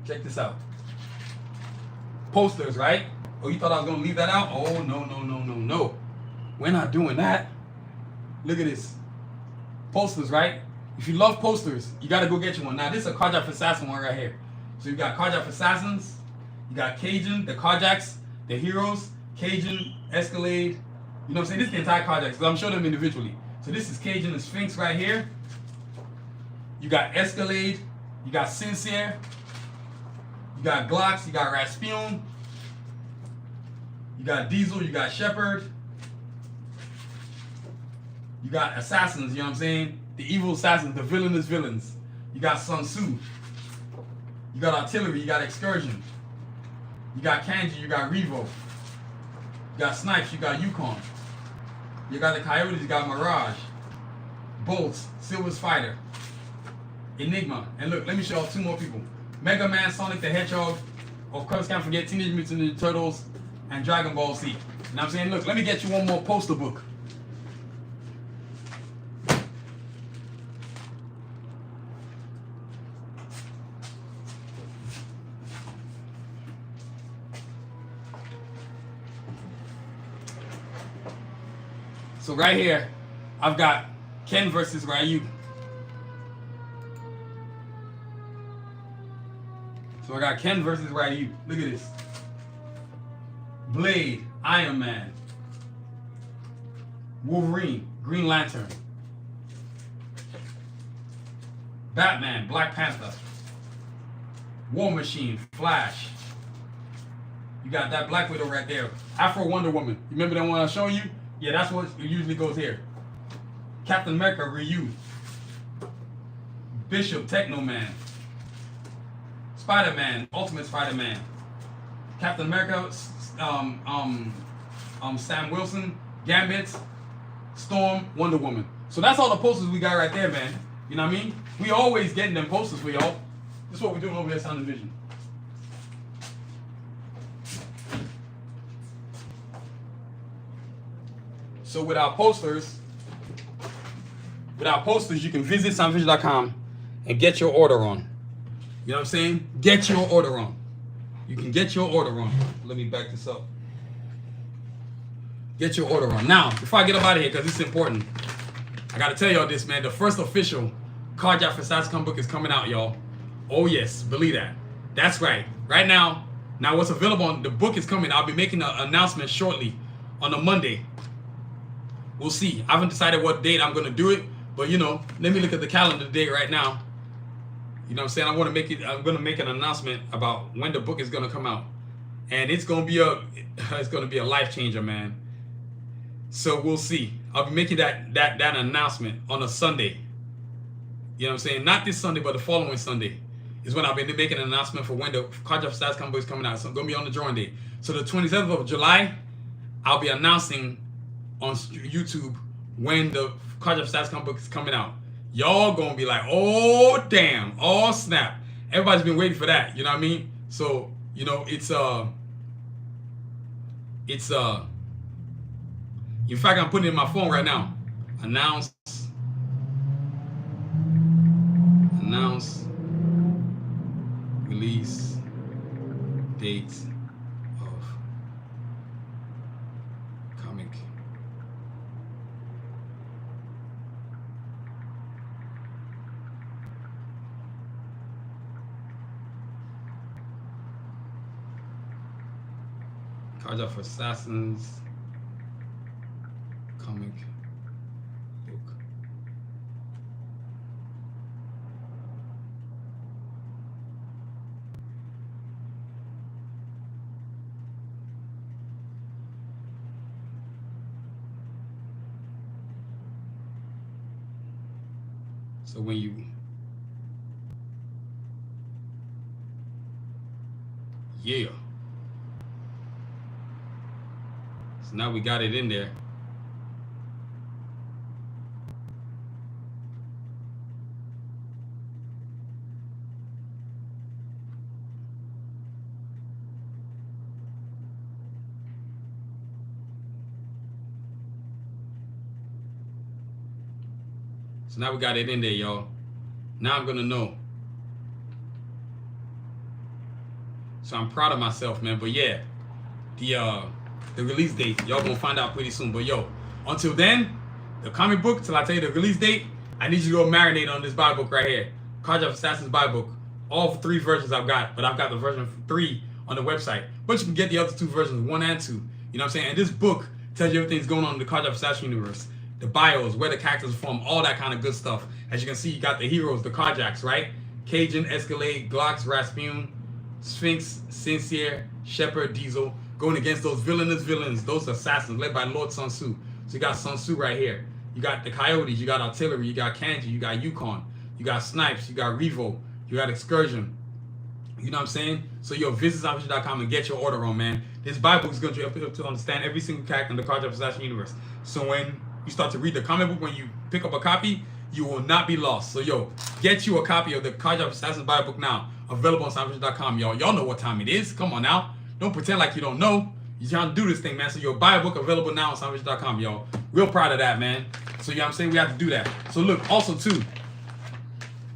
Check this out. Posters, right? Oh, you thought I was going to leave that out? Oh, no. We're not doing that. Look at this. Posters, right? If you love posters, you got to go get you one. Now, this is a Carjack Assassin one right here. So you got Carjack Assassins, you got Cajun, the Carjacks, the Heroes, Cajun, Escalade. You know what I'm saying? This is the entire Carjacks, but I'm showing them individually. So this is Cajun and Sphinx right here. You got Escalade, you got Sincere, you got Glocks, you got Rasputin, you got Diesel, you got Shepherd, you got Assassins, you know what I'm saying? The evil assassins, the villainous villains. You got Sun Tzu. You got Artillery, you got Excursion. You got Kanji, you got Revo. You got Snipes, you got Yukon. You got the Coyotes, you got Mirage. Bolts, Silver Spider. Enigma. And look, let me show you two more people. Mega Man, Sonic the Hedgehog. Of course, can't forget Teenage Mutant Ninja Turtles and Dragon Ball Z. You know what I'm saying? Look, let me get you one more poster book. So right here, I've got Ken versus Ryu. So I got Ken versus Ryu. Look at this. Blade, Iron Man. Wolverine, Green Lantern. Batman, Black Panther. War Machine, Flash. You got that Black Widow right there. Afro Wonder Woman. You remember that one I was showing you? Yeah, that's what usually goes here. Captain America, Ryu. Bishop, Techno Man. Spider-Man, Ultimate Spider-Man. Captain America, Sam Wilson, Gambit, Storm, Wonder Woman. So that's all the posters we got right there, man. You know what I mean? We always getting them posters for y'all. This is what we're doing over there at Sanusi Vision. So with our posters, you can visit sanusivision.com and get your order on. You know what I'm saying? Get your order on. You can get your order on. Let me back this up. Get your order on. Now, before I get up out of here, because this is important, I got to tell y'all this, man. The first official Carjack Assassin book is coming out, y'all. Oh, yes. Believe that. That's right. Right now, what's available on the book is coming. I'll be making an announcement shortly on a Monday. We'll see. I haven't decided what date I'm going to do it, but, you know, let me look at the calendar date right now. You know what I'm saying? I'm gonna make an announcement about when the book is gonna come out. And it's gonna be a life changer, man. So we'll see. I'll be making that announcement on a Sunday. You know what I'm saying? Not this Sunday, but the following Sunday is when I'll be making an announcement for when the Cards of Stats comic book is coming out. So it's gonna be on the drawing day. So the 27th of July, I'll be announcing on YouTube when the Cards of Stats comic book is coming out. Y'all gonna be like, oh damn, oh snap. Everybody's been waiting for that, you know what I mean? So, you know, it's in fact, I'm putting it in my phone right now. Announce release date of comic. Cards of Assassins comic book. So when you so now we got it in there. So now we got it in there, y'all. Now I'm gonna know. So I'm proud of myself, man. But yeah, the release date, y'all gonna find out pretty soon. But yo, until then, the comic book, till I tell you the release date, I need you to go marinate on this Bible book right here. Cards of Assassins Bible book. All 3 versions I've got, but I've got the version 3 on the website. But you can get the other 2 versions, 1 and 2. You know what I'm saying? And this book tells you everything's going on in the Cards of Assassin universe. The bios, where the characters are from, all that kind of good stuff. As you can see, you got the heroes, the carjacks, right? Cajun, Escalade, Glocks, Rasputin, Sphinx, Sincere, Shepherd, Diesel, going against those villains, those assassins led by Lord Sun Tzu. So you got Sun Tzu right here. You got the Coyotes, you got Artillery, you got Kanji, you got Yukon, you got Snipes, you got Revo, you got Excursion. You know what I'm saying? So yo, visit Sanusi.com and get your order on, man. This Bible is going to help you to understand every single character in the Cards of Assassin universe. So when you start to read the comic book, when you pick up a copy, you will not be lost. So yo, get you a copy of the Cards of Assassins Bible book now. Available on Sanusi.com, y'all. Y'all know what time it is. Come on now. Don't pretend like you don't know. You're trying to do this thing, man. So your buy a book available now on Sanusi.com, y'all. Real proud of that, man. So you know what I'm saying? We have to do that. So look, also too,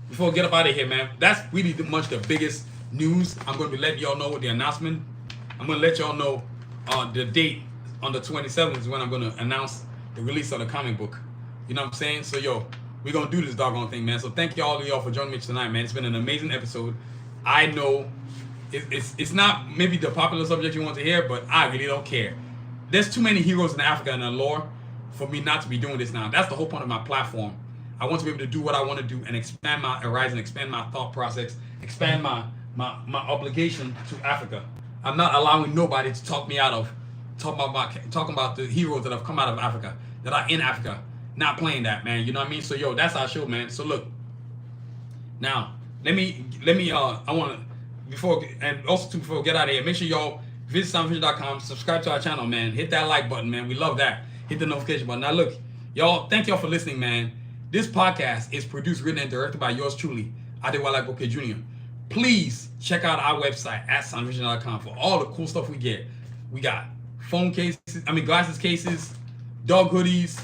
before we get up out of here, man, that's really much the biggest news. I'm going to be letting y'all know with the announcement. I'm going to let y'all know the date on the 27th is when I'm going to announce the release of the comic book. You know what I'm saying? So yo, we're going to do this doggone thing, man. So thank you all of y'all for joining me tonight, man. It's been an amazing episode. I know it's not maybe the popular subject you want to hear, but I really don't care. There's too many heroes in Africa and the lore for me not to be doing this now. That's the whole point of my platform. I want to be able to do what I want to do and expand my horizon, expand my thought process, expand my obligation to Africa. I'm not allowing nobody to talk me out of talking about the heroes that have come out of Africa, that are in Africa. Not playing that, man. You know what I mean? So yo, that's our show, man. So look, now let me I want to before we get out of here, make sure y'all visit SanusiVision.com, subscribe to our channel, man. Hit that like button, man. We love that. Hit the notification button. Now look, y'all, thank y'all for listening, man. This podcast is produced, written, and directed by yours truly, Adewale Boke Jr. Please check out our website at SanusiVision.com for all the cool stuff we get. We got glasses cases, dog hoodies,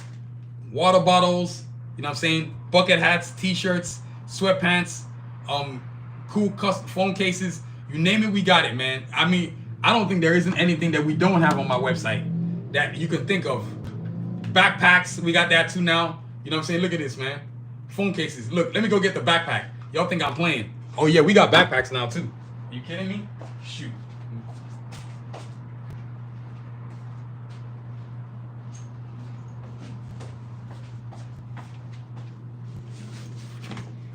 water bottles, you know what I'm saying, bucket hats, t-shirts, sweatpants, cool custom phone cases, you name it, we got it, man. I mean, I don't think there isn't anything that we don't have on my website that you can think of. Backpacks, we got that too now. You know what I'm saying? Look at this, man. Phone cases. Look, let me go get the backpack. Y'all think I'm playing. Oh yeah, we got backpacks now too. Are you kidding me? Shoot.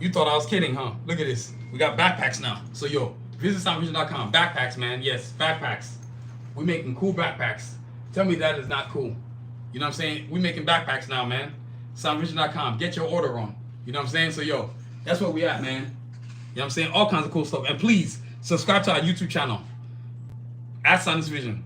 You thought I was kidding, huh? Look at this. We got backpacks now. So yo, visit sanusivision.com. Backpacks, man. Yes, backpacks. We making cool backpacks. Tell me that is not cool. You know what I'm saying? We making backpacks now, man. Sanusivision.com. Get your order on. You know what I'm saying? So yo, that's where we at, man. You know what I'm saying? All kinds of cool stuff. And please subscribe to our YouTube channel at Sanusi Vision.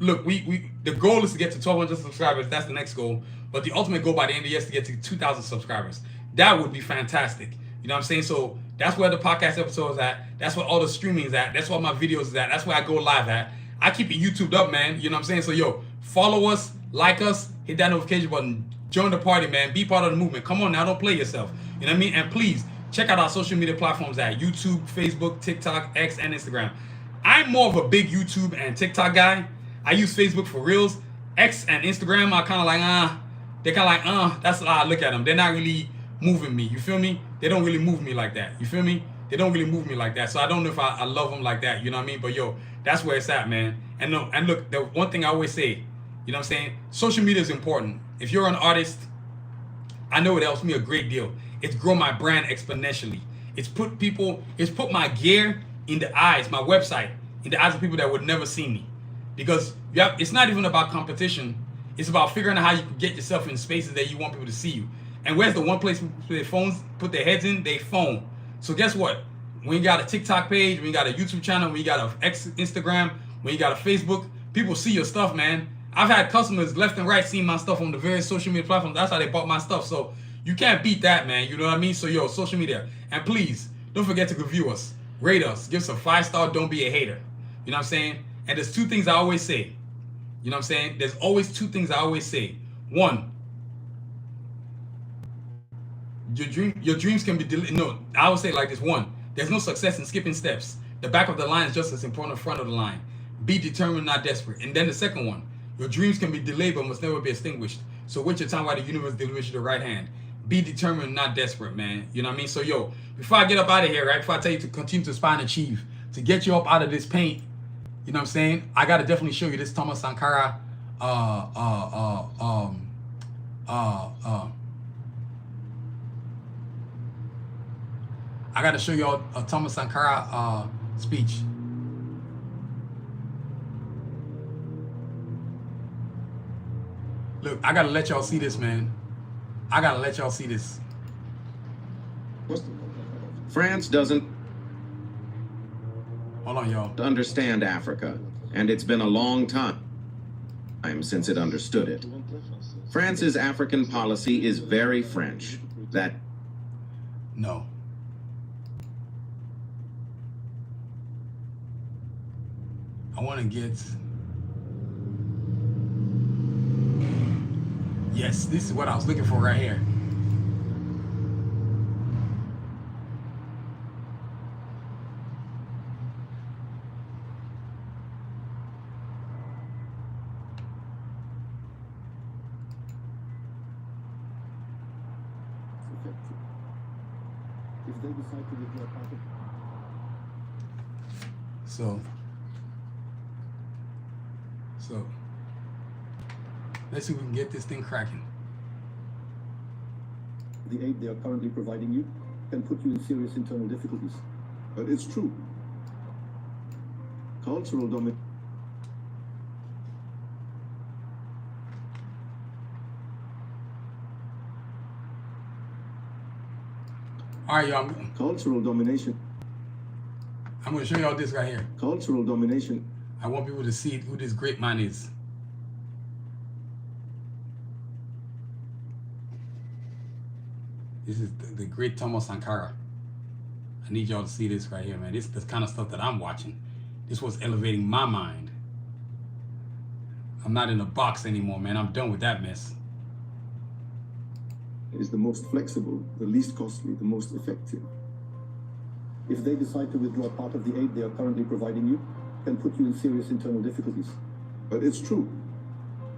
Look, the goal is to get to 1,200 subscribers. That's the next goal. But the ultimate goal by the end of the year is to get to 2,000 subscribers. That would be fantastic. You know what I'm saying? So that's where the podcast episode is at. That's where all the streaming is at. That's where my videos is at. That's where I go live at. I keep it YouTubed up, man. You know what I'm saying? So yo, follow us, like us, hit that notification button, join the party, man. Be part of the movement. Come on now, don't play yourself. You know what I mean? And please check out our social media platforms at YouTube, Facebook, TikTok, X, and Instagram. I'm more of a big YouTube and TikTok guy. I use Facebook for reels. X and Instagram are kind of like, they're kind of like, that's how I look at them. They're not really moving me. You feel me? They don't really move me like that. You feel me? They don't really move me like that. So I don't know if I love them like that. You know what I mean? But yo, that's where it's at, man. And no, and look, the one thing I always say, you know what I'm saying? Social media is important. If you're an artist, I know it helps me a great deal. It's grown my brand exponentially. It's put my gear in the eyes, my website, in the eyes of people that would never see me. Because it's not even about competition. It's about figuring out how you can get yourself in spaces that you want people to see you. And where's the one place where their phones put their heads in? They phone. So guess what? When you got a TikTok page, when you got a YouTube channel, when you got a Instagram, when you got a Facebook, people see your stuff, man. I've had customers left and right seeing my stuff on the various social media platforms. That's how they bought my stuff. So you can't beat that, man. You know what I mean? So yo, social media. And please, don't forget to review us, rate us, give us a 5-star, don't be a hater. You know what I'm saying? And there's two things I always say. You know what I'm saying? There's always two things I always say. One, your dreams can be delayed. No, I always say it like this. One, there's no success in skipping steps. The back of the line is just as important as the front of the line. Be determined, not desperate. And then the second one, your dreams can be delayed but must never be extinguished. So wait your time while the universe delivers you the right hand. Be determined, not desperate, man. You know what I mean? So yo, before I get up out of here, right? Before I tell you to continue to aspire and achieve, to get you up out of this paint, you know what I'm saying? I gotta definitely show you this Thomas Sankara I gotta show y'all a Thomas Sankara speech. Look, I gotta let y'all see this, man. I gotta let y'all see this. France doesn't Hold on, y'all. understand Africa, and it's been a long time since it understood it. France's African policy is very French. No. I want to get... Yes, this is what I was looking for right here. If they decide to withdraw part of So let's see if we can get this thing cracking. the aid they are currently providing you can put you in serious internal difficulties. But it's true. Cultural domination. All right, y'all. Cultural domination. I'm going to show y'all this right here. Cultural domination. I want people to see who this great man is. This is the great Thomas Sankara. I need y'all to see this right here, man. This is the kind of stuff that I'm watching. This was elevating my mind. I'm not in a box anymore, man. I'm done with that mess. Is the most flexible, the least costly, the most effective. If they decide to withdraw part of the aid they are currently providing you, can put you in serious internal difficulties. But it's true.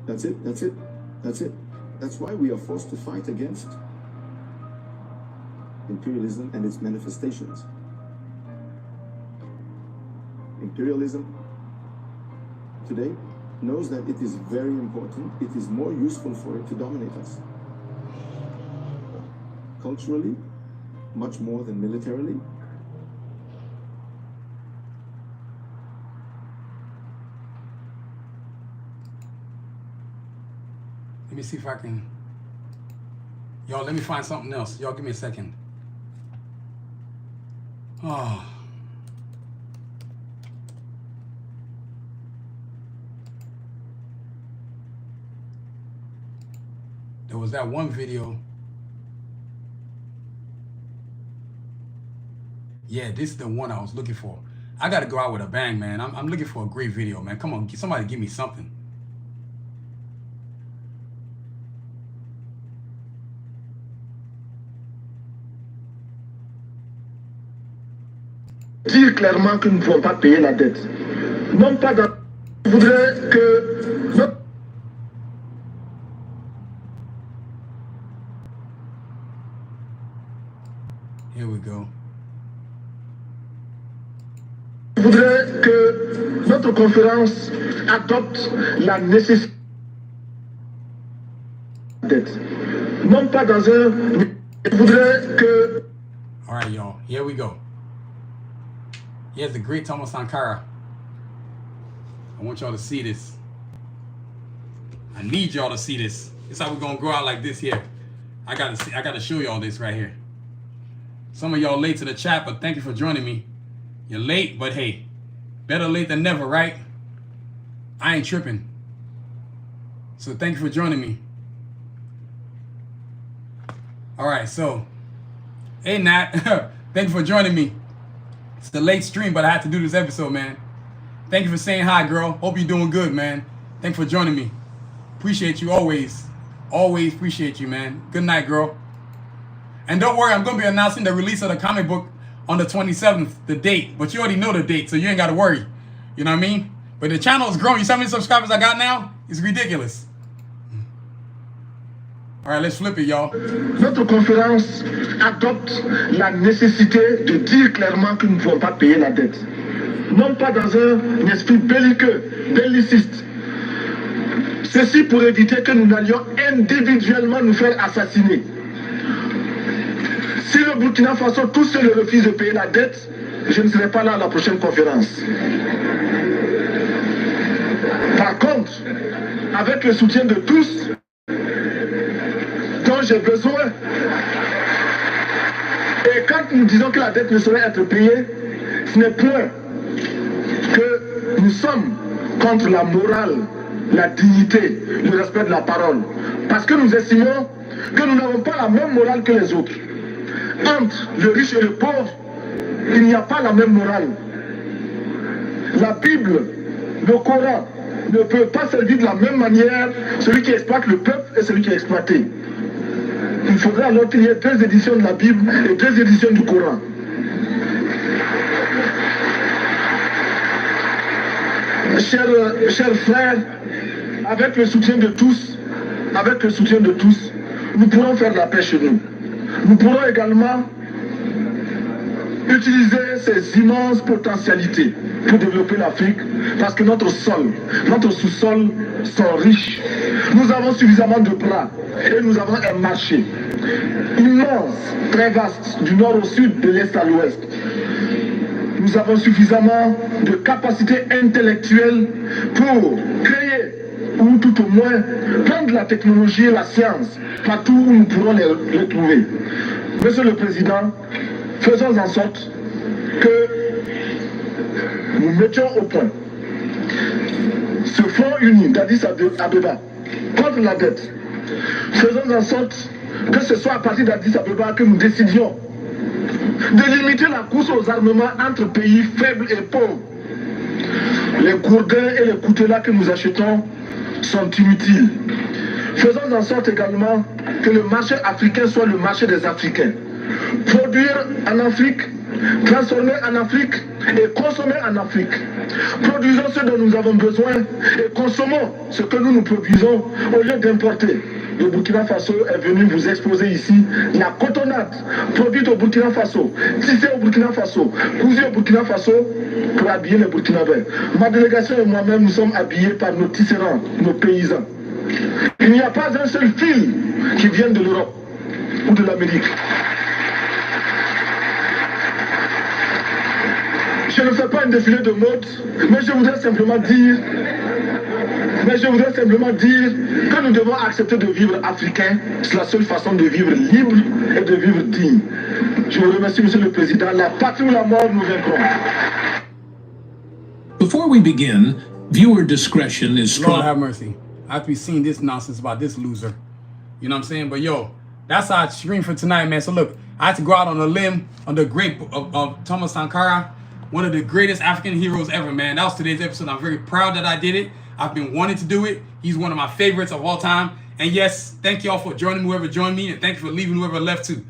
That's it, that's it, that's it. That's why we are forced to fight against imperialism and its manifestations. Imperialism today knows that it is very important, it is more useful for it to dominate us. Culturally, much more than militarily. Let me see if I can. Y'all, let me find something else. Y'all, give me a second. Oh. There was that one video. Yeah, this is the one I was looking for. I got to go out with a bang, man. I'm looking for a great video, man. Come on, somebody give me something. Dire clairement que nous ne pouvons pas payer la dette. Non pas dans... Je voudrais que... Here we go. Je voudrais que notre conférence adopte la nécessité de la dette. Non pas dans un... Je voudrais que... All right, y'all. Here we go. Here's the great Thomas Sankara. I want y'all to see this. I need y'all to see this. This is how we're gonna go out like this here. I gotta show y'all this right here. Some of y'all late to the chat, but thank you for joining me. You're late, but hey, better late than never, right? I ain't tripping. So thank you for joining me. All right, so, hey Nat, thank you for joining me. It's the late stream, but I had to do this episode, man. Thank you for saying hi, girl. Hope you're doing good, man. Thanks for joining me. Appreciate you always. Always appreciate you, man. Good night, girl. And don't worry, I'm going to be announcing the release of the comic book on the 27th, the date. But you already know the date, so you ain't got to worry. You know what I mean? But the channel is growing. You see how many subscribers I got now? It's ridiculous. All right, let's flip it, y'all. Notre conférence adopte la nécessité de dire clairement que nous ne pouvons pas payer la dette. Non pas dans un esprit belliqueux, belliciste. Ceci pour éviter que nous n'allions individuellement nous faire assassiner. Si le Burkina Faso tout seul refuse de payer la dette, je ne serai pas là à la prochaine conférence. Par contre, avec le soutien de tous, dont j'ai besoin, et quand nous disons que la dette ne saurait être payée, ce n'est point que nous sommes contre la morale, la dignité, le respect de la parole. Parce que nous estimons que nous n'avons pas la même morale que les autres. Entre le riche et le pauvre, il n'y a pas la même morale. La Bible, le Coran, ne peut pas servir de la même manière celui qui exploite le peuple et celui qui est exploité. Il faudrait alors qu'il y ait 2 éditions de la Bible et 2 éditions du Coran. Chers frères, avec le soutien de tous, nous pourrons faire la paix chez nous. Nous pourrons également utiliser ces immenses potentialités pour développer l'Afrique, parce que notre sol, notre sous-sol sont riches. Nous avons suffisamment de bras et nous avons un marché immense, très vaste, du nord au sud, de l'est à l'ouest. Nous avons suffisamment de capacités intellectuelles pour créer, ou tout au moins prendre la technologie et la science partout où nous pourrons les trouver. Monsieur le Président, faisons en sorte que nous mettions au point ce front uni d'Addis Abeba contre la dette. Faisons en sorte que ce soit à partir d'Addis Abeba que nous décidions de limiter la course aux armements entre pays faibles et pauvres. Les gourdins et les coutelas que nous achetons sont inutiles. Faisons en sorte également que le marché africain soit le marché des Africains. Produire en Afrique, transformer en Afrique et consommer en Afrique. Produisons ce dont nous avons besoin et consommons ce que nous produisons au lieu d'importer. Le Burkina Faso est venu vous exposer ici la cotonnade produite au Burkina Faso, tissée au Burkina Faso, cousue au Burkina Faso pour habiller les Burkinabés. Ma délégation et moi-même, nous sommes habillés par nos tisserands, nos paysans. Il n'y a pas un seul fil qui vienne de l'Europe ou de l'Amérique. Je ne fais pas un défilé de mode, mais je voudrais simplement dire Mais je voudrais simplement dire que nous devons accepter de vivre africain. C'est la seule façon de vivre libre et de vivre digne. Je vous remercie, Monsieur le Président. La patrie ou la mort, nous vaincrons. Before we begin, viewer discretion is Lord strong. have mercy. After we seen this nonsense about this loser. You know what I'm saying? But yo, that's our stream for tonight, man. So look, I had to go out on a limb on the great of Thomas Sankara, one of the greatest African heroes ever, man. That was today's episode. I'm very proud that I did it. I've been wanting to do it. He's one of my favorites of all time. And yes, thank y'all for joining whoever joined me, and thank you for leaving whoever left too.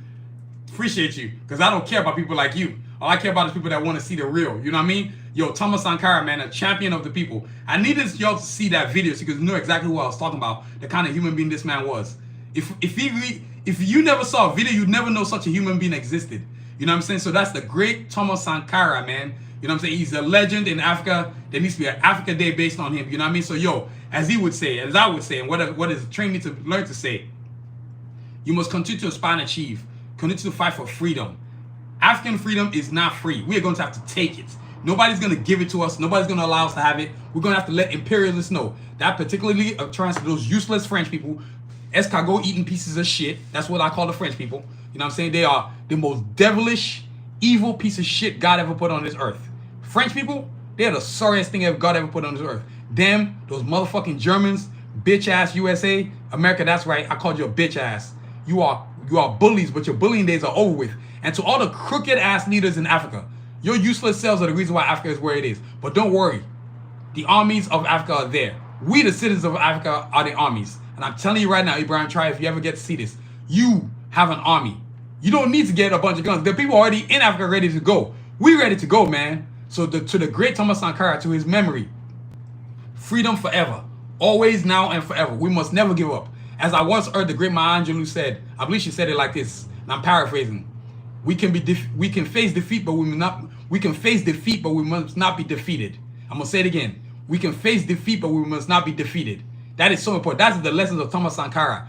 Appreciate you, because I don't care about people like you. All I care about is people that want to see the real. You know what I mean? Yo, Thomas Sankara, man, a champion of the people. I needed y'all to see that video so you could know exactly who I was talking about, the kind of human being this man was. If you never saw a video, you'd never know such a human being existed. You know what I'm saying? So that's the great Thomas Sankara, man. You know what I'm saying? He's a legend in Africa. There needs to be an Africa Day based on him. You know what I mean? So yo, as he would say, as I would say, and what is trained me to learn to say, you must continue to aspire and achieve. Continue to fight for freedom. African freedom is not free. We are going to have to take it. Nobody's going to give it to us. Nobody's going to allow us to have it. We're going to have to let imperialists know. That particularly attracts to those useless French people, escargot eating pieces of shit. That's what I call the French people. You know what I'm saying? They are the most devilish, evil piece of shit God ever put on this earth. French people, they're the sorriest thing God ever put on this earth. Them, those motherfucking Germans, bitch ass USA, America, that's right. I called you a bitch ass. You are bullies, but your bullying days are over with. And to all the crooked ass leaders in Africa, your useless selves are the reason why Africa is where it is. But don't worry, the armies of Africa are there. We, the citizens of Africa, are the armies. And I'm telling you right now, Ibrahim, try if you ever get to see this. You have an army. You don't need to get a bunch of guns. There are people already in Africa ready to go. We ready to go, man. So to the great Thomas Sankara, to his memory, freedom forever. Always, now, and forever. We must never give up. As I once heard the great Maya Angelou said, I believe she said it like this, and I'm paraphrasing. We can face defeat, but we must not be defeated. I'm gonna say it again. We can face defeat, but we must not be defeated. That is so important. That's the lessons of Thomas Sankara.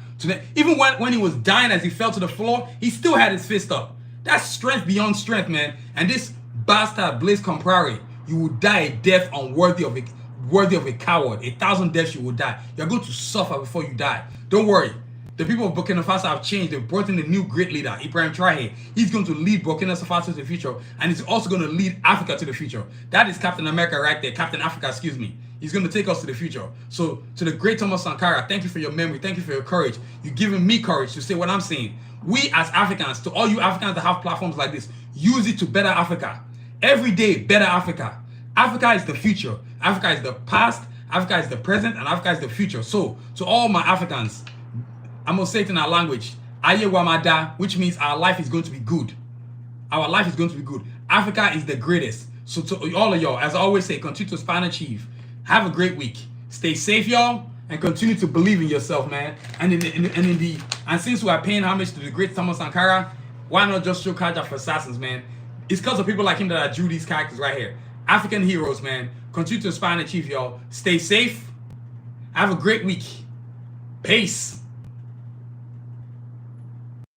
Even when he was dying, as he fell to the floor, he still had his fist up. That's strength beyond strength, man. And this bastard Blaise Compaoré, you will die a death unworthy of a coward. 1,000 deaths you will die. You're going to suffer before you die. Don't worry. The people of Burkina Faso have changed. They've brought in a new great leader, Ibrahim Traoré. He's going to lead Burkina Faso to the future, and he's also going to lead Africa to the future. That is Captain America right there. Captain Africa, excuse me. He's going to take us to the future. So to the great Thomas Sankara, thank you for your memory. Thank you for your courage. You've given me courage to say what I'm saying. We as Africans, to all you Africans that have platforms like this, use it to better Africa. Every day, better Africa. Africa is the future. Africa is the past. Africa is the present, and Africa is the future. So to all my Africans, I'm going to say it in our language, Aye Wamada, which means our life is going to be good. Our life is going to be good. Africa is the greatest. So to all of y'all, as I always say, continue to aspire and achieve. Have a great week. Stay safe, y'all, and continue to believe in yourself, man. And since we are paying homage to the great Thomas Sankara, why not just show character for assassins, man? It's because of people like him that I drew these characters right here. African heroes, man. Continue to aspire and achieve, y'all. Stay safe. Have a great week. Peace.